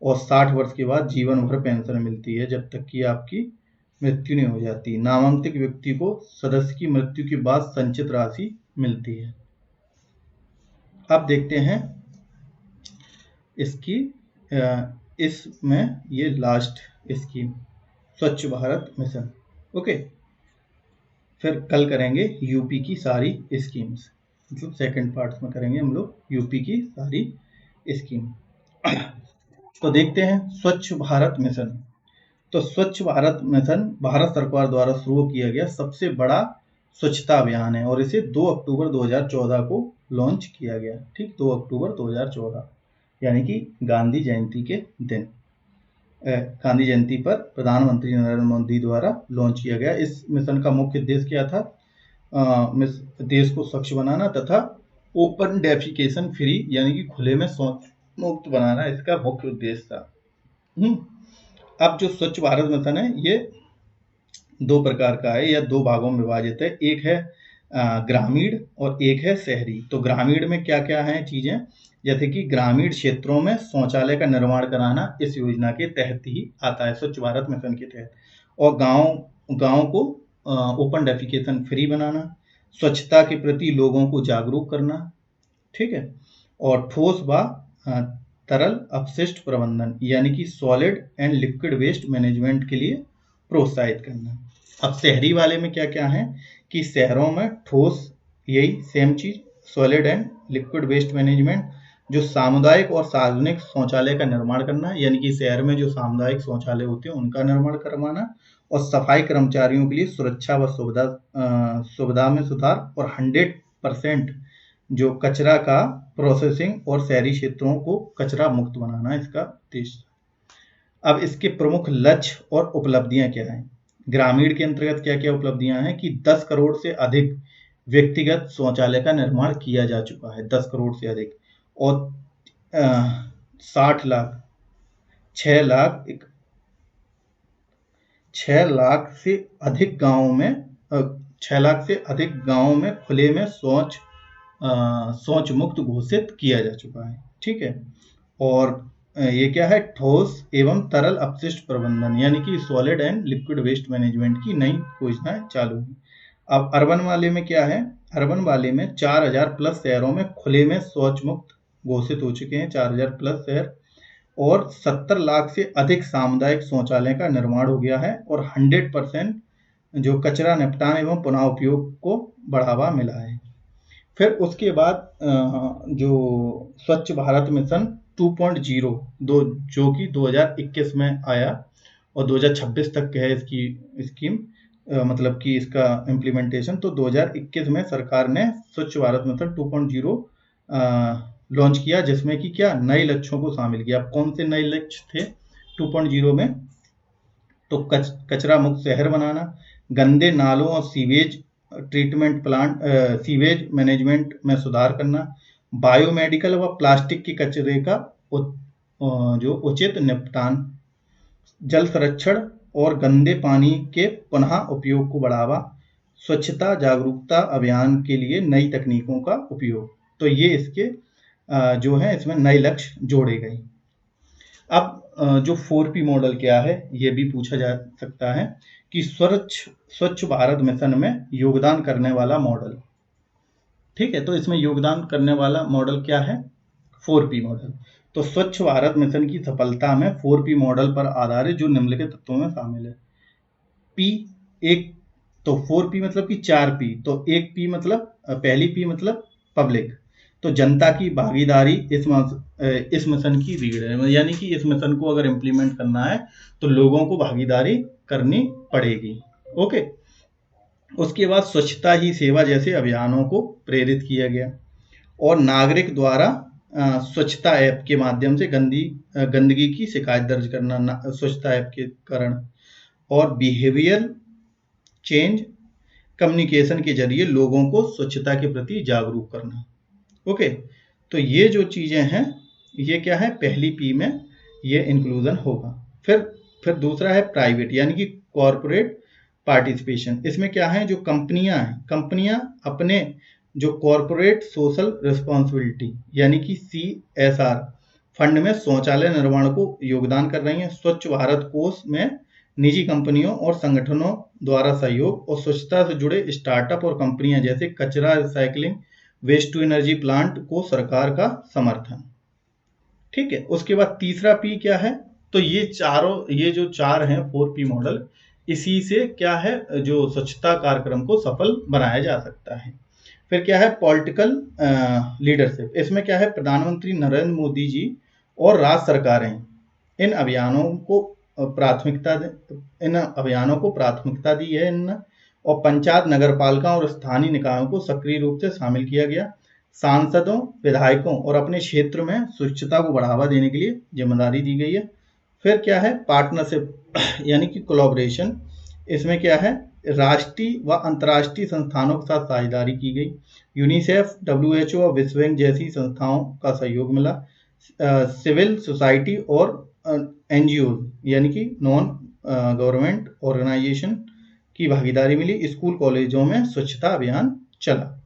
और 60 वर्ष के बाद जीवन भर पेंशन मिलती है, जब तक कि आपकी मृत्यु नहीं हो जाती। नामांकित व्यक्ति को सदस्य की मृत्यु के बाद संचित राशि मिलती है। अब देखते हैं इसकी इसमें ये लास्ट स्कीम, स्वच्छ भारत मिशन। ओके, फिर कल करेंगे यूपी की सारी स्कीम्स, मतलब सेकंड पार्ट में करेंगे हम लोग यूपी की सारी स्कीम। तो देखते हैं स्वच्छ भारत मिशन। तो स्वच्छ भारत मिशन भारत सरकार द्वारा शुरू किया गया सबसे बड़ा स्वच्छता अभियान है, और इसे 2 अक्टूबर 2014 को लॉन्च किया गया। ठीक, 2 अक्टूबर 2014 यानी कि गांधी जयंती के दिन, गांधी जयंती पर प्रधानमंत्री नरेंद्र मोदी द्वारा लॉन्च किया गया। इस मिशन का मुख्य उद्देश्य क्या था? देश को स्वच्छ बनाना तथा ओपन डेफिकेशन फ्री यानी कि खुले में शौच मुक्त बनाना इसका मुख्य उद्देश्य था। अब जो स्वच्छ भारत मिशन है ये 2 प्रकार का है, या 2 भागों में विभाजित है। एक है ग्रामीण और एक है शहरी। तो ग्रामीण में क्या क्या है चीजें? जैसे कि ग्रामीण क्षेत्रों में शौचालय का निर्माण कराना इस योजना के तहत ही आता है, स्वच्छ भारत मिशन के तहत। और गांव को ओपन डेफिकेशन फ्री बनाना, स्वच्छता के प्रति लोगों को जागरूक करना, ठीक है। और ठोस व तरल अपशिष्ट प्रबंधन यानी कि solid and liquid waste management के लिए प्रोत्साहित करना। अब शहरी वाले में क्या क्या है कि शहरों में ठोस, यही सेम चीज, solid and liquid waste management, जो सामुदायिक और सार्वजनिक शौचालय का निर्माण करना, यानी कि शहर में जो सामुदायिक शौचालय होते हैं उनका निर्माण करवाना, और सफाई कर्मचारियों के लिए सुरक्षा व सुविधा में सुधार, और 100% जो कचरा का प्रोसेसिंग और शहरी क्षेत्रों को कचरा मुक्त बनाना इसका उद्देश्य। अब इसके प्रमुख लक्ष्य और उपलब्धियां क्या हैं? ग्रामीण के अंतर्गत क्या क्या उपलब्धियां हैं कि 10 करोड़ से अधिक व्यक्तिगत शौचालय का निर्माण किया जा चुका है, 10 करोड़ से अधिक, और 60 लाख 6 लाख 6 लाख से अधिक गांवों में 6 लाख से अधिक गांवों में खुले में शौच मुक्त घोषित किया जा चुका है, ठीक है। और ये क्या है? ठोस एवं तरल अपशिष्ट प्रबंधन यानी कि solid and liquid waste management की नई योजनाएं चालू है। अब अर्बन वाले में क्या है? अर्बन वाले में 4000 प्लस शहरों में खुले में शौच मुक्त घोषित हो चुके हैं, 4000 प्लस शहर, और 70 लाख से अधिक सामुदायिक शौचालय का निर्माण हो गया है, और 100% जो कचरा निपटान एवं पुनः उपयोग को बढ़ावा मिला है। फिर उसके बाद जो स्वच्छ भारत मिशन 2.0 जो कि 2021 में आया और 2026 तक है इसकी स्कीम, मतलब कि इसका इम्प्लीमेंटेशन। तो 2021 में सरकार ने स्वच्छ भारत मिशन 2.0 लॉन्च किया, जिसमें कि क्या नए लक्ष्यों को शामिल किया। अब कौन से नए लक्ष्य थे 2.0 में? तो कचरा मुक्त शहर बनाना, गंदे नालों और sewage treatment plant, sewage management में सुधार करना, बायोमेडिकल व प्लास्टिक के कचरे का जो उचित निपटान, जल संरक्षण और गंदे पानी के पुनः उपयोग को बढ़ावा, स्वच्छता जागरूकता अभियान के लिए नई तकनीकों का उपयोग। तो ये इसके जो है इसमें नए लक्ष्य जोड़े गए। अब जो 4P मॉडल क्या है ये भी पूछा जा सकता है कि स्वच्छ भारत मिशन में योगदान करने वाला मॉडल, ठीक है। तो इसमें योगदान करने वाला मॉडल क्या है? 4P model. तो स्वच्छ भारत मिशन की सफलता में 4P मॉडल पर आधारित जो निम्नलिखित तत्वों में शामिल है। P एक, तो 4P मतलब कि 4P, तो एक P मतलब पहली P मतलब पब्लिक, तो जनता की भागीदारी इस मिशन की रीढ़ है, यानी कि इस मिशन को अगर इम्प्लीमेंट करना है तो लोगों को भागीदारी करनी पड़ेगी। ओके। उसके बाद स्वच्छता ही सेवा जैसे अभियानों को प्रेरित किया गया, और नागरिक द्वारा स्वच्छता ऐप के माध्यम से गंदगी की शिकायत दर्ज करना स्वच्छता ऐप के कारण, और बिहेवियर चेंज कम्युनिकेशन के जरिए लोगों को स्वच्छता के प्रति जागरूक करना। ओके। तो ये जो चीजें हैं ये क्या है? पहली P में ये इंक्लूजन होगा। फिर दूसरा है प्राइवेट यानी कि कॉर्पोरेट पार्टिसिपेशन। इसमें क्या है? जो कंपनियां हैं, कंपनियां अपने जो कॉर्पोरेट सोशल रिस्पॉन्सिबिलिटी यानी कि CSR फंड में शौचालय निर्माण को योगदान कर रही हैं। स्वच्छ भारत कोष में निजी कंपनियों और संगठनों द्वारा सहयोग, और स्वच्छता से जुड़े स्टार्टअप और कंपनियां जैसे कचरा recycling, waste to energy plant को सरकार का समर्थन, ठीक है। उसके बाद तीसरा P क्या है? तो ये जो चार हैं 4P मॉडल, इसी से क्या है जो स्वच्छता कार्यक्रम को सफल बनाया जा सकता है। फिर क्या है? Political leadership. इसमें क्या है? प्रधानमंत्री नरेंद्र मोदी जी और राज्य सरकारें इन अभियानों को प्राथमिकता दी है और पंचायत, नगरपालिका और स्थानीय निकायों को सक्रिय रूप से शामिल किया गया। सांसदों, विधायकों और अपने क्षेत्र में स्वच्छता को बढ़ावा देने के लिए जिम्मेदारी दी गई है। फिर क्या है? पार्टनरशिप यानी कि कोलैबोरेशन। इसमें क्या है? राष्ट्रीय व अंतर्राष्ट्रीय संस्थानों के साथ साझेदारी की गई। यूनिसेफ, WHO और विश्व बैंक जैसी संस्थाओं का सहयोग मिला। सिविल सोसाइटी और NGO यानी कि नॉन गवर्नमेंट ऑर्गेनाइजेशन की भागीदारी मिली। स्कूल कॉलेजों में स्वच्छता अभियान चला।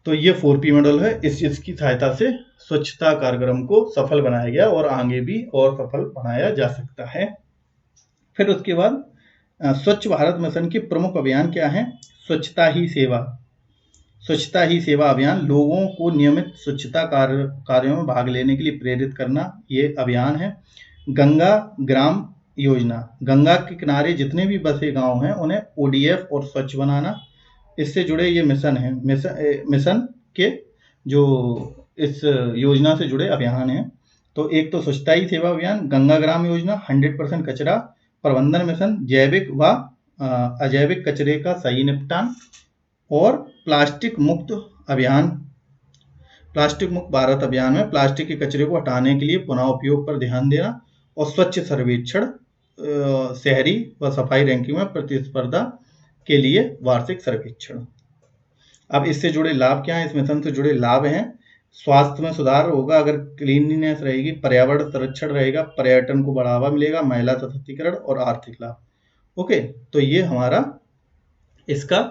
तो ये 4P मॉडल है, इसकी सहायता से स्वच्छता कार्यक्रम को सफल बनाया गया और आगे भी और सफल बनाया जा सकता है। फिर उसके बाद स्वच्छ भारत मिशन के प्रमुख अभियान क्या है? स्वच्छता ही सेवा। स्वच्छता ही सेवा अभियान लोगों को नियमित स्वच्छता कार्यों में भाग लेने के लिए प्रेरित करना, ये अभियान है। गंगा ग्राम योजना, गंगा के किनारे जितने भी बसे गांव हैं उन्हें ODF और स्वच्छ बनाना, इससे जुड़े ये मिशन है। मिशन के जो इस योजना से जुड़े अभियान हैं, तो एक तो स्वच्छता ही सेवा अभियान, गंगा ग्राम योजना, 100% कचरा प्रबंधन मिशन, जैविक व अजैविक कचरे का सही निपटान, और प्लास्टिक मुक्त अभियान। प्लास्टिक मुक्त भारत अभियान में प्लास्टिक के कचरे को हटाने के लिए पुनः उपयोग पर ध्यान देना, और स्वच्छ सर्वेक्षण, शहरी व सफाई रैंकिंग में प्रतिस्पर्धा के लिए वार्षिक सर्वेक्षण। अब इससे जुड़े लाभ क्या हैं? इस मिशन से जुड़े लाभ हैं, स्वास्थ्य में सुधार होगा अगर क्लीनलीनेस रहेगी, पर्यावरण संरक्षण रहेगा, पर्यटन को बढ़ावा मिलेगा, महिला सशक्तिकरण और आर्थिक लाभ। ओके, तो ये हमारा इसका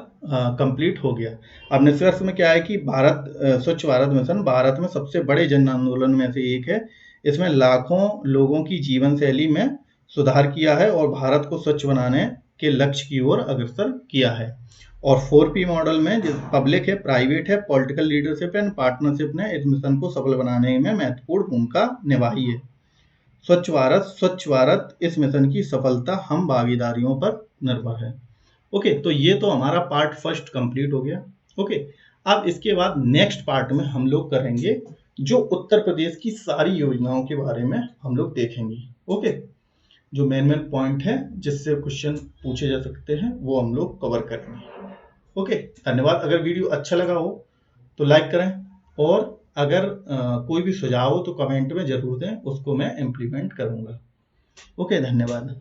कंप्लीट हो गया। अब निष्कर्ष में क्या है कि स्वच्छ भारत मिशन भारत में सबसे बड़े जन आंदोलन में से एक है। इसमें लाखों लोगों की जीवन शैली में सुधार किया है और भारत को स्वच्छ बनाने के लक्ष्य की ओर अग्रसर किया है। और 4P मॉडल में पब्लिक है, प्राइवेट है, पॉलिटिकल लीडरशिप एंड पार्टनरशिप ने इस मिशन को सफल बनाने में महत्वपूर्ण भूमिका निभाई है। स्वच्छ भारत इस मिशन की सफलता हम भागीदारियों पर निर्भर है। ओके, तो ये तो हमारा पार्ट फर्स्ट कंप्लीट हो गया। ओके, अब इसके बाद नेक्स्ट पार्ट में हम लोग करेंगे जो उत्तर प्रदेश की सारी योजनाओं के बारे में हम लोग देखेंगे। ओके, जो मेन पॉइंट है जिससे क्वेश्चन पूछे जा सकते हैं वो हम लोग कवर करेंगे। ओके, धन्यवाद। अगर वीडियो अच्छा लगा हो तो लाइक करें, और अगर कोई भी सुझाव हो तो कमेंट में जरूर दें, उसको मैं इम्प्लीमेंट करूंगा। ओके, धन्यवाद।